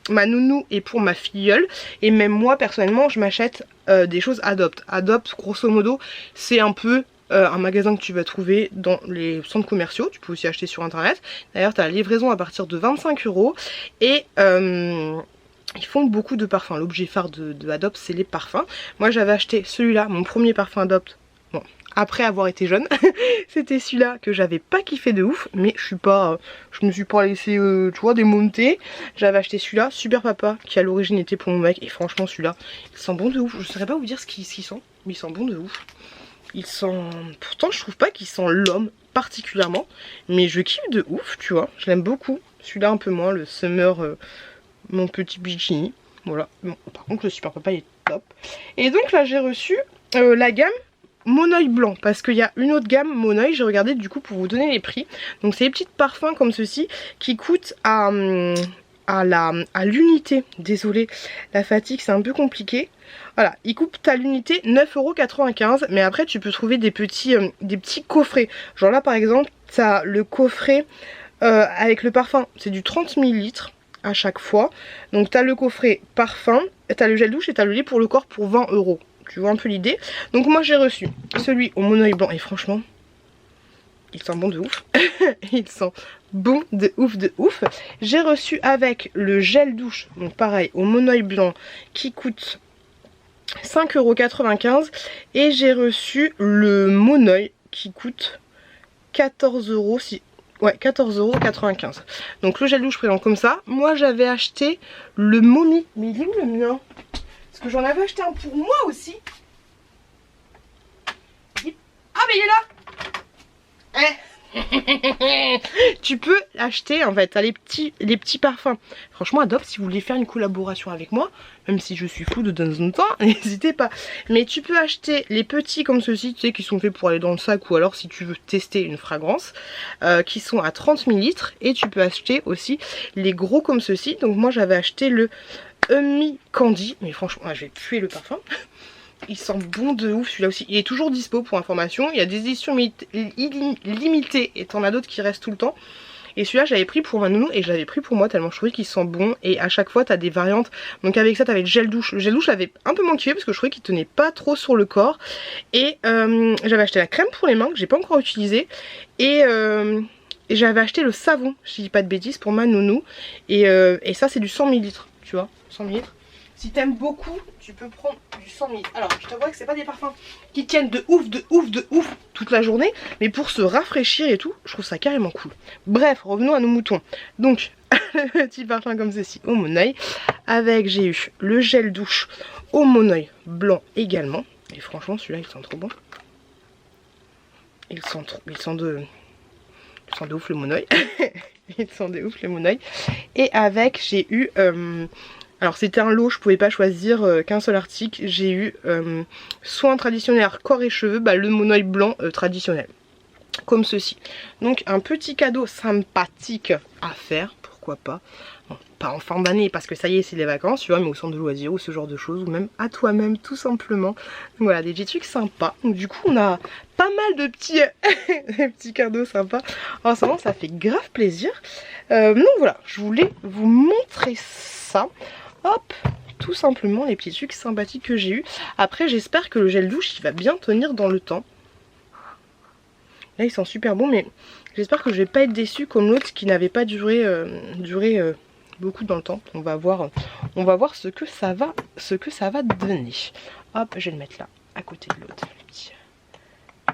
Speaker 1: ma nounou et pour ma filleule. Et même moi personnellement je m'achète des choses Adopt. Adopt grosso modo c'est un peu un magasin que tu vas trouver dans les centres commerciaux. Tu peux aussi acheter sur internet. D'ailleurs tu as la livraison à partir de 25 € et ils font beaucoup de parfums. L'objet phare de Adopt c'est les parfums. Moi j'avais acheté celui-là, mon premier parfum Adopt. Bon, après avoir été jeune, c'était celui-là que j'avais pas kiffé de ouf, mais je me suis pas laissé tu vois démonter. J'avais acheté celui-là, Super Papa, qui à l'origine était pour mon mec, et franchement celui-là il sent bon de ouf. Je saurais pas vous dire ce qu'il sent, mais il sent bon de ouf. Il sent... Pourtant je trouve pas qu'il sent l'homme particulièrement, mais je kiffe de ouf, tu vois. Je l'aime beaucoup. Celui-là un peu moins, le Summer, mon petit bikini. Voilà. Bon, par contre le Super Papa il est top. Et donc là j'ai reçu la gamme Monoeil blanc, parce qu'il y a une autre gamme Monoeil, j'ai regardé du coup pour vous donner les prix. Donc c'est des petits parfums comme ceci qui coûtent à l'unité. Désolée, la fatigue c'est un peu compliqué. Voilà, il coûte à l'unité 9,95 €, mais après tu peux trouver des petits coffrets. Genre là par exemple, tu as le coffret avec le parfum, c'est du 30 ml à chaque fois. Donc tu as le coffret parfum, tu as le gel douche et tu as le lait pour le corps pour 20 €. Tu vois un peu l'idée. Donc moi j'ai reçu celui au Monoeil blanc et franchement, il sent bon de ouf. Il sent bon de ouf. J'ai reçu avec le gel douche, donc pareil au Monoeil blanc qui coûte 5,95 € et j'ai reçu le Monoeil qui coûte 14 €. Si... Ouais, 14,95 €. Donc le gel douche présent comme ça. Moi j'avais acheté le Momi. Mais il est où le mien? Parce que j'en avais acheté un pour moi aussi. Ah mais il est là. Tu peux acheter en fait, t'as les petits parfums. Franchement Adopt, si vous voulez faire une collaboration avec moi, même si je suis fou de temps en temps, n'hésitez pas. Mais tu peux acheter les petits comme ceci, tu sais, qui sont faits pour aller dans le sac, ou alors si tu veux tester une fragrance, qui sont à 30 ml. Et tu peux acheter aussi les gros comme ceci. Donc moi j'avais acheté le Ummi Candy, mais franchement je vais tuer le parfum. Il sent bon de ouf celui-là aussi. Il est toujours dispo pour information. Il y a des éditions limitées et t'en as d'autres qui restent tout le temps. Et celui-là j'avais pris pour ma nounou et je l'avais pris pour moi tellement je trouvais qu'il sent bon. Et à chaque fois t'as des variantes. Donc avec ça t'avais le gel douche. Le gel douche j'avais un peu moins kiffé parce que je trouvais qu'il tenait pas trop sur le corps. Et j'avais acheté la crème pour les mains que j'ai pas encore utilisée. Et j'avais acheté le savon, je dis pas de bêtises, pour ma nounou. Et ça c'est du 100 ml, tu vois, 100 ml. Si t'aimes beaucoup, tu peux prendre du 100 ml. Alors, je t'avoue que c'est pas des parfums qui tiennent de ouf toute la journée. Mais pour se rafraîchir et tout, je trouve ça carrément cool. Bref, revenons à nos moutons. Donc, le petit parfum comme ceci au Monoeil. Avec, j'ai eu le gel douche au Monoeil blanc également. Et franchement, celui-là, il sent trop bon. Il sent de ouf le Monoeil. Il sent de ouf le Monoeil. Et avec, j'ai eu... alors c'était un lot, je pouvais pas choisir qu'un seul article. J'ai eu soin traditionnel corps et cheveux, le Monoeil blanc traditionnel. Comme ceci. Donc un petit cadeau sympathique à faire, pourquoi pas. Bon, pas en fin d'année parce que ça y est c'est les vacances, tu vois, mais au centre de loisirs ou ce genre de choses, ou même à toi-même tout simplement. Donc voilà, des petits trucs sympas. Donc du coup on a pas mal de petits, des petits cadeaux sympas. En ce moment ça fait grave plaisir. Donc voilà, je voulais vous montrer ça. Hop, tout simplement les petits trucs sympathiques que j'ai eu. Après j'espère que le gel douche il va bien tenir dans le temps. Là il sent super bon, mais j'espère que je vais pas être déçue comme l'autre qui n'avait pas duré beaucoup dans le temps. On va voir ce que ça va donner. Hop, je vais le mettre là à côté de l'autre, le petit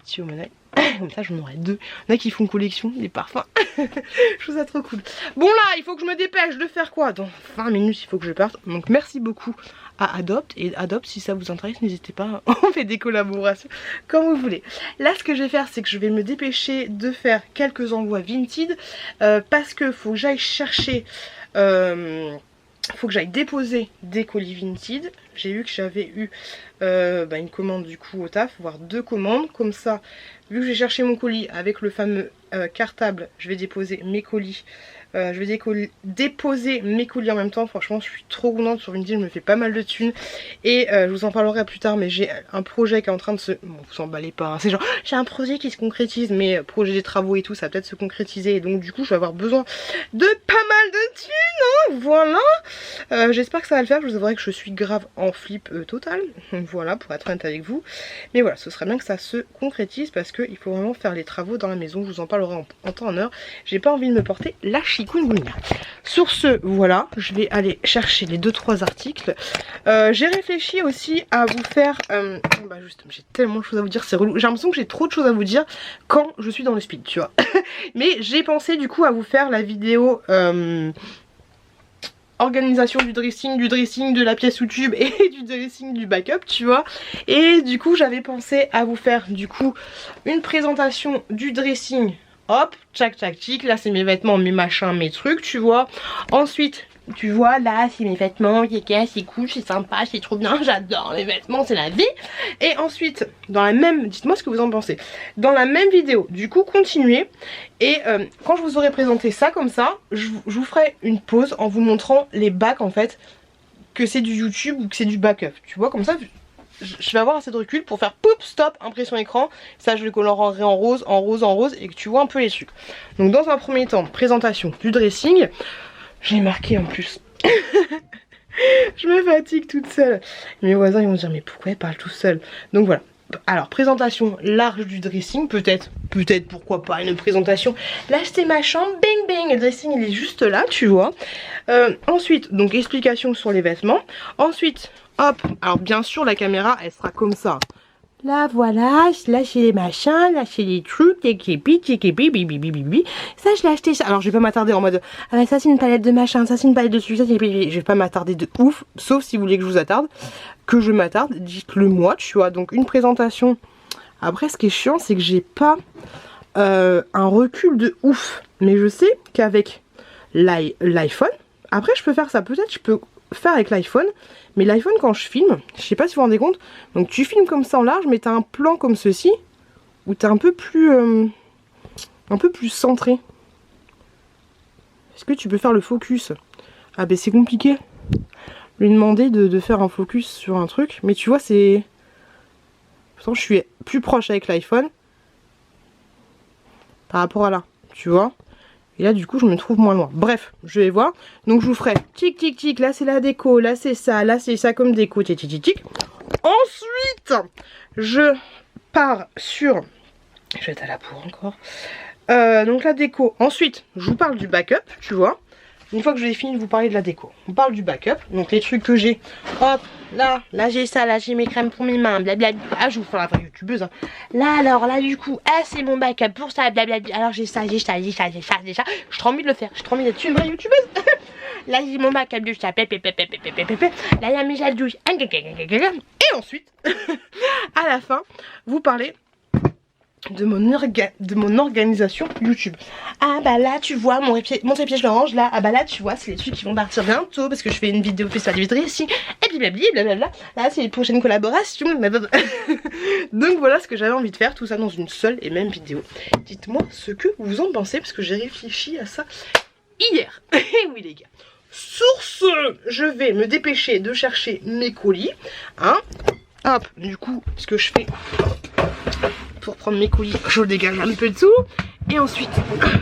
Speaker 1: partie au Monet. Comme ça j'en aurai 2. Il y en a qui font collection, des parfums. Je trouve ça trop cool. Bon là, il faut que je me dépêche de faire quoi? Dans 20 minutes, il faut que je parte. Donc merci beaucoup à Adopt. Et Adopt, si ça vous intéresse, n'hésitez pas. On fait des collaborations comme vous voulez. Là, ce que je vais faire, c'est que je vais me dépêcher de faire quelques envois Vinted. Parce que faut que j'aille chercher... faut que j'aille déposer des colis Vinted. J'ai vu que j'avais eu une commande du coup au taf, voire 2 commandes. Comme ça, vu que j'ai cherché mon colis avec le fameux cartable, je vais déposer mes colis. Je vais déposer mes colis en même temps. Franchement, je suis trop contente. Sur Vinted, je me fais pas mal de thunes. Et je vous en parlerai plus tard. Mais j'ai un projet qui est en train de se... Bon, vous emballez pas. Hein. C'est genre, j'ai un projet qui se concrétise. Mais projet des travaux et tout, ça va peut-être se concrétiser. Et donc, du coup, je vais avoir besoin de pas mal de thunes. Hein. Voilà. J'espère que ça va le faire. Je vous avouerai que je suis grave en flip total. Voilà, pour être honnête avec vous. Mais voilà, ce serait bien que ça se concrétise. Parce qu'il faut vraiment faire les travaux dans la maison. Je vous en parlerai en temps en heure. J'ai pas envie de me porter la chikungunya. Sur ce, voilà, je vais aller chercher les 2-3 articles. J'ai réfléchi aussi à vous faire... juste, j'ai tellement de choses à vous dire, c'est relou. J'ai l'impression que j'ai trop de choses à vous dire quand je suis dans le speed, tu vois. Mais j'ai pensé du coup à vous faire la vidéo... organisation du dressing de la pièce YouTube et du dressing du backup, tu vois. Et du coup, j'avais pensé à vous faire du coup une présentation du dressing. Hop, tchac tchac tchic, là c'est mes vêtements, mes machins, mes trucs, tu vois. Ensuite, tu vois, là c'est mes vêtements, c'est cool, c'est sympa, c'est trop bien, j'adore les vêtements, c'est la vie. Et ensuite, dans la même, dites-moi ce que vous en pensez. Dans la même vidéo, du coup, continuez. Et quand je vous aurai présenté ça comme ça, je vous ferai une pause en vous montrant les bacs en fait, que c'est du YouTube ou que c'est du backup. Tu vois, comme ça... Je vais avoir assez de recul pour faire poup stop impression écran. Ça je le colorerai en rose, et que tu vois un peu les trucs. Donc dans un premier temps, présentation du dressing. J'ai marqué en plus. Je me fatigue toute seule. Mes voisins ils vont dire mais pourquoi elle parle tout seul. Donc voilà. Alors présentation large du dressing. Peut-être pourquoi pas une présentation. Là c'était ma chambre, bing bing. Le dressing il est juste là tu vois. Ensuite donc explication sur les vêtements. Ensuite hop, alors bien sûr la caméra elle sera comme ça. Là voilà, là c'est les machins, là c'est les trucs, les képi, bibi. Ça je l'ai acheté ça. Alors je vais pas m'attarder en mode ah bah ça c'est une palette de machin, ça c'est une palette de sucre, ça c'est... Je vais pas m'attarder de ouf, sauf si vous voulez que je vous attarde. Que je m'attarde, dites-le moi, tu vois. Donc une présentation. Après ce qui est chiant c'est que j'ai pas un recul de ouf. Mais je sais qu'avec l'iPhone, après je peux faire ça, peut-être je peux faire avec l'iPhone. Mais l'iPhone quand je filme, je sais pas si vous vous rendez compte, donc tu filmes comme ça en large mais t'as un plan comme ceci où t'es un peu plus centré. Est-ce que tu peux faire le focus? Ah ben c'est compliqué. Lui demander de faire un focus sur un truc, mais tu vois c'est... Pourtant je suis plus proche avec l'iPhone par rapport à là, tu vois. Et là du coup je me trouve moins loin. Bref, je vais voir. Donc je vous ferai tic tic tic. Là c'est la déco. Là c'est ça comme déco. Tic tic tic tic. Ensuite je pars sur... Je vais être à la bourre encore. Donc la déco. Ensuite je vous parle du backup. Tu vois. Une fois que j'ai fini de vous parler de la déco, on parle du backup. Donc les trucs que j'ai. Hop, là j'ai ça, là j'ai mes crèmes pour mes mains, blablabla. Ah je vous fais la vraie youtubeuse hein. Là alors, là du coup, ah c'est mon backup pour ça, blablabla. Alors j'ai ça. J'ai trop envie de le faire, j'ai trop envie d'être une vraie youtubeuse. Là j'ai mon backup de ça, là il y a mes gels douche. Et ensuite, à la fin, vous parlez de mon organisation YouTube. Ah bah là tu vois mon trépied je le range là. Ah bah là tu vois c'est les trucs qui vont partir bientôt parce que je fais une vidéo festival du dressing et puis blablabla. Là c'est les prochaines collaborations. Donc voilà ce que j'avais envie de faire, tout ça dans une seule et même vidéo. Dites-moi ce que vous en pensez parce que j'ai réfléchi à ça hier. Et oui les gars. Sur ce, je vais me dépêcher de chercher mes colis. Hein. Hop, du coup ce que je fais pour prendre mes colis, je dégage un peu de tout. Et ensuite,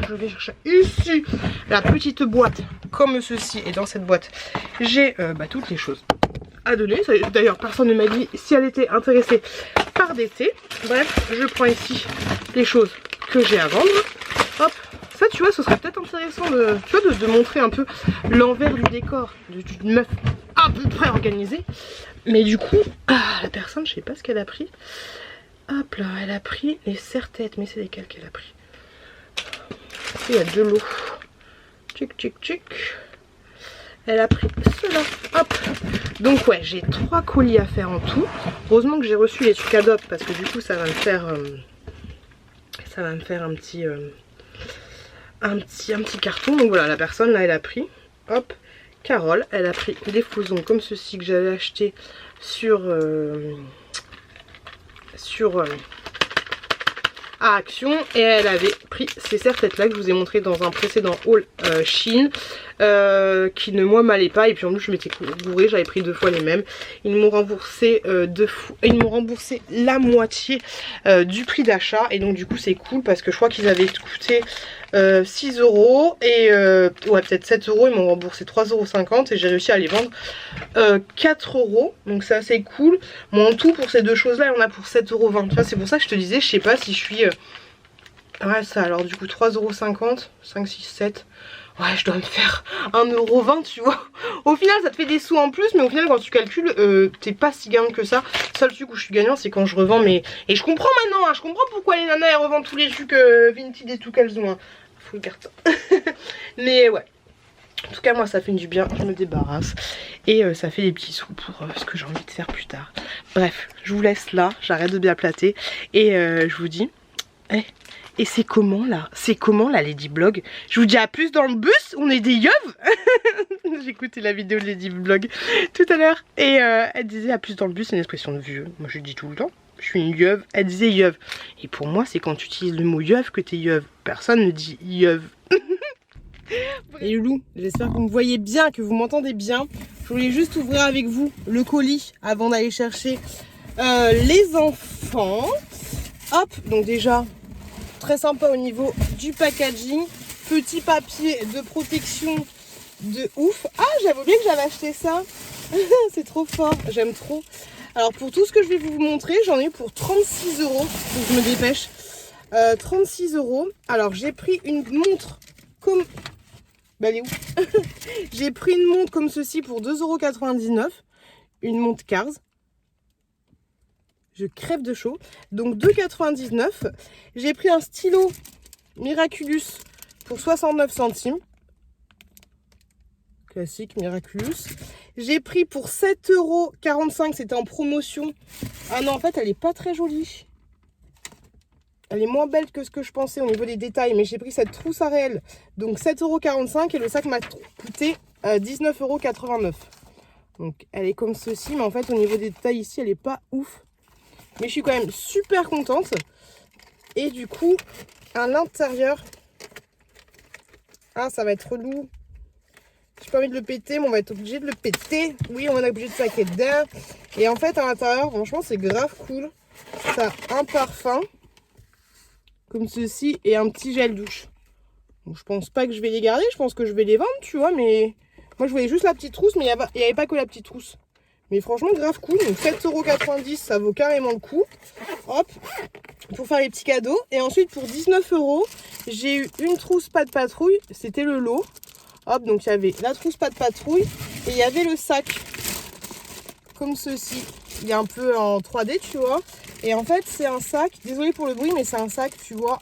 Speaker 1: je vais chercher ici la petite boîte comme ceci. Et dans cette boîte, j'ai toutes les choses à donner. D'ailleurs, personne ne m'a dit si elle était intéressée par des thés. Bref, je prends ici les choses que j'ai à vendre. Hop, ça tu vois, ce serait peut-être intéressant de montrer un peu l'envers du décor d'une meuf à peu près organisée. Mais du coup, la personne, je sais pas ce qu'elle a pris. Hop là, elle a pris les serre-têtes. Mais c'est lesquelles qu'elle a pris? Il y a de l'eau. Tchic, tchic, tchic. Elle a pris cela. Hop. Donc ouais, j'ai 3 colis à faire en tout. Heureusement que j'ai reçu les trucs Adobe parce que du coup ça va me faire un petit carton. Donc voilà, la personne là elle a pris. Hop. Carole, elle a pris des flousons comme ceci que j'avais acheté sur à Action, et elle avait pris ces serre-têtes là que je vous ai montré dans un précédent haul Shein qui ne moi m'allait pas, et puis en plus je m'étais gourée, j'avais pris 2 fois les mêmes. Ils m'ont remboursé la moitié du prix d'achat, et donc du coup c'est cool parce que je crois qu'ils avaient coûté 6 € et ouais peut-être 7 €. Ils m'ont remboursé 3,50 € et j'ai réussi à les vendre 4 €, donc c'est assez cool. Moi en tout pour ces deux choses là il y en a pour 7,20 €. C'est pour ça que je te disais, je sais pas si je suis ouais ça, alors du coup 3,50 €, 5, 6, 7. Ouais, je dois me faire 1,20 € tu vois. Au final ça te fait des sous en plus, mais au final quand tu calcules t'es pas si gagnant que ça. Le seul truc où je suis gagnant c'est quand je revends mes... Et je comprends maintenant, hein, je comprends pourquoi les nanas elles revendent tous les trucs vintage et tout qu'elles ont. Faut garder ça. Mais ouais. En tout cas moi ça fait du bien, je me débarrasse. Et ça fait des petits sous pour ce que j'ai envie de faire plus tard. Bref, je vous laisse là, j'arrête de bien plater. Et je vous dis... Et c'est comment là? C'est comment la Ladyblog? Je vous dis à plus dans le bus, on est des yeuves. J'ai écouté la vidéo de Ladyblog tout à l'heure. Et elle disait à plus dans le bus, c'est une expression de vieux. Moi je le dis tout le temps, je suis une yeuve. Elle disait yeuve. Et pour moi c'est quand tu utilises le mot yeuve que t'es yeuve. Personne ne dit yeuve. Et Loulou, j'espère que vous me voyez bien, que vous m'entendez bien. Je voulais juste ouvrir avec vous le colis avant d'aller chercher les enfants. Hop, donc déjà... très sympa au niveau du packaging, petit papier de protection de ouf. Ah, j'avais oublié que j'avais acheté ça. C'est trop fort, j'aime trop. Alors pour tout ce que je vais vous montrer, j'en ai eu pour 36 €, donc je me dépêche. 36 €. Alors j'ai pris une montre comme... bah elle est où? J'ai pris une montre comme ceci pour 2,99 €. Une montre Cars. Je crève de chaud. Donc 2,99 €. J'ai pris un stylo Miraculous pour 69 centimes. Classique Miraculous. J'ai pris pour 7,45 €. C'était en promotion. Ah non, en fait, elle est pas très jolie. Elle est moins belle que ce que je pensais au niveau des détails. Mais j'ai pris cette trousse à réel. Donc 7,45 € et le sac m'a coûté 19,89 €. Donc elle est comme ceci. Mais en fait, au niveau des détails ici, elle est pas ouf. Mais je suis quand même super contente. Et du coup, à l'intérieur... ah, ça va être relou. J'ai pas envie de le péter, mais on va être obligé de le péter. Oui, on va être obligé de saquer dedans. Et en fait, à l'intérieur, franchement, c'est grave cool. Ça a un parfum. Comme ceci. Et un petit gel douche. Donc, je pense pas que je vais les garder. Je pense que je vais les vendre, tu vois. Mais moi, je voulais juste la petite trousse. Mais il n'y avait pas que la petite trousse. Mais franchement grave cool, donc 7,90 €, ça vaut carrément le coup. Hop, pour faire les petits cadeaux. Et ensuite pour 19 €, j'ai eu une trousse pas de patrouille, c'était le lot. Hop, donc il y avait la trousse pas de patrouille et il y avait le sac. Comme ceci, il est un peu en 3D tu vois. Et en fait c'est un sac, désolé pour le bruit mais c'est un sac tu vois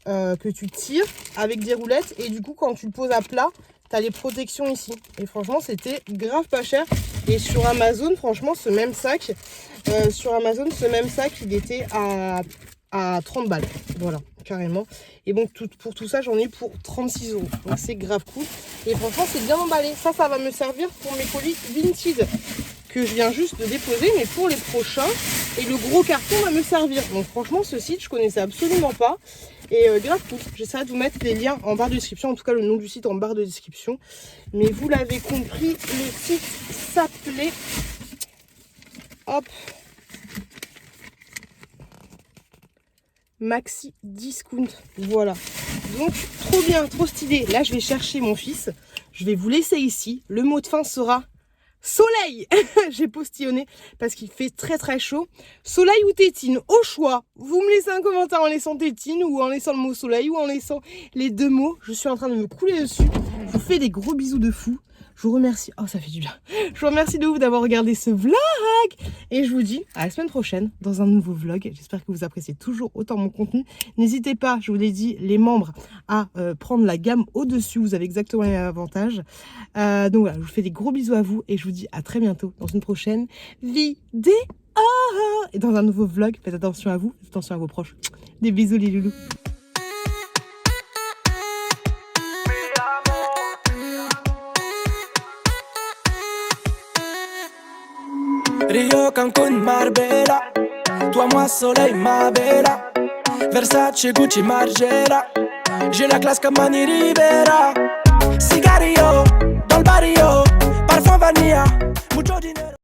Speaker 1: que tu tires avec des roulettes. Et du coup quand tu le poses à plat, t'as les protections ici. Et franchement c'était grave pas cher. Et sur Amazon, franchement, ce même sac, il était à 30 balles. Voilà, carrément. Et donc, pour tout ça, j'en ai pour 36 €. Donc, c'est grave cool. Et franchement, c'est bien emballé. Ça va me servir pour mes colis vintage que je viens juste de déposer. Mais pour les prochains, et le gros carton va me servir. Donc, franchement, ce site, je connaissais absolument pas. Et grave cool. J'essaierai de vous mettre les liens en barre de description. En tout cas, le nom du site en barre de description. Mais vous l'avez compris, le site s'appelait... hop. Maxi Discount. Voilà. Donc, trop bien, trop stylé. Là, je vais chercher mon fils. Je vais vous laisser ici. Le mot de fin sera... soleil. J'ai postillonné parce qu'il fait très très chaud. Soleil ou tétine, au choix. Vous me laissez un commentaire en laissant tétine ou en laissant le mot soleil ou en laissant les deux mots. Je suis en train de me couler dessus. Je vous fais des gros bisous de fou.
Speaker 2: Je vous remercie. Oh, ça fait du bien. Je vous remercie de ouf d'avoir regardé ce vlog. Et je vous dis à la semaine prochaine dans un nouveau vlog. J'espère que vous appréciez toujours autant mon contenu. N'hésitez pas, je vous l'ai dit, les membres à prendre la gamme au-dessus. Vous avez exactement les mêmes avantages. Donc voilà, je vous fais des gros bisous à vous. Et je vous dis à très bientôt dans une prochaine vidéo. Et dans un nouveau vlog. Faites attention à vous, faites attention à vos proches. Des bisous les loulous.
Speaker 3: Rio, Cancun, Marbella. Toi, moi, soleil, ma bella. Versace, Gucci, Margiela. J'ai la classe comme Mani Rivera. Cigarillo, dans le barrio. Parfum vanilla.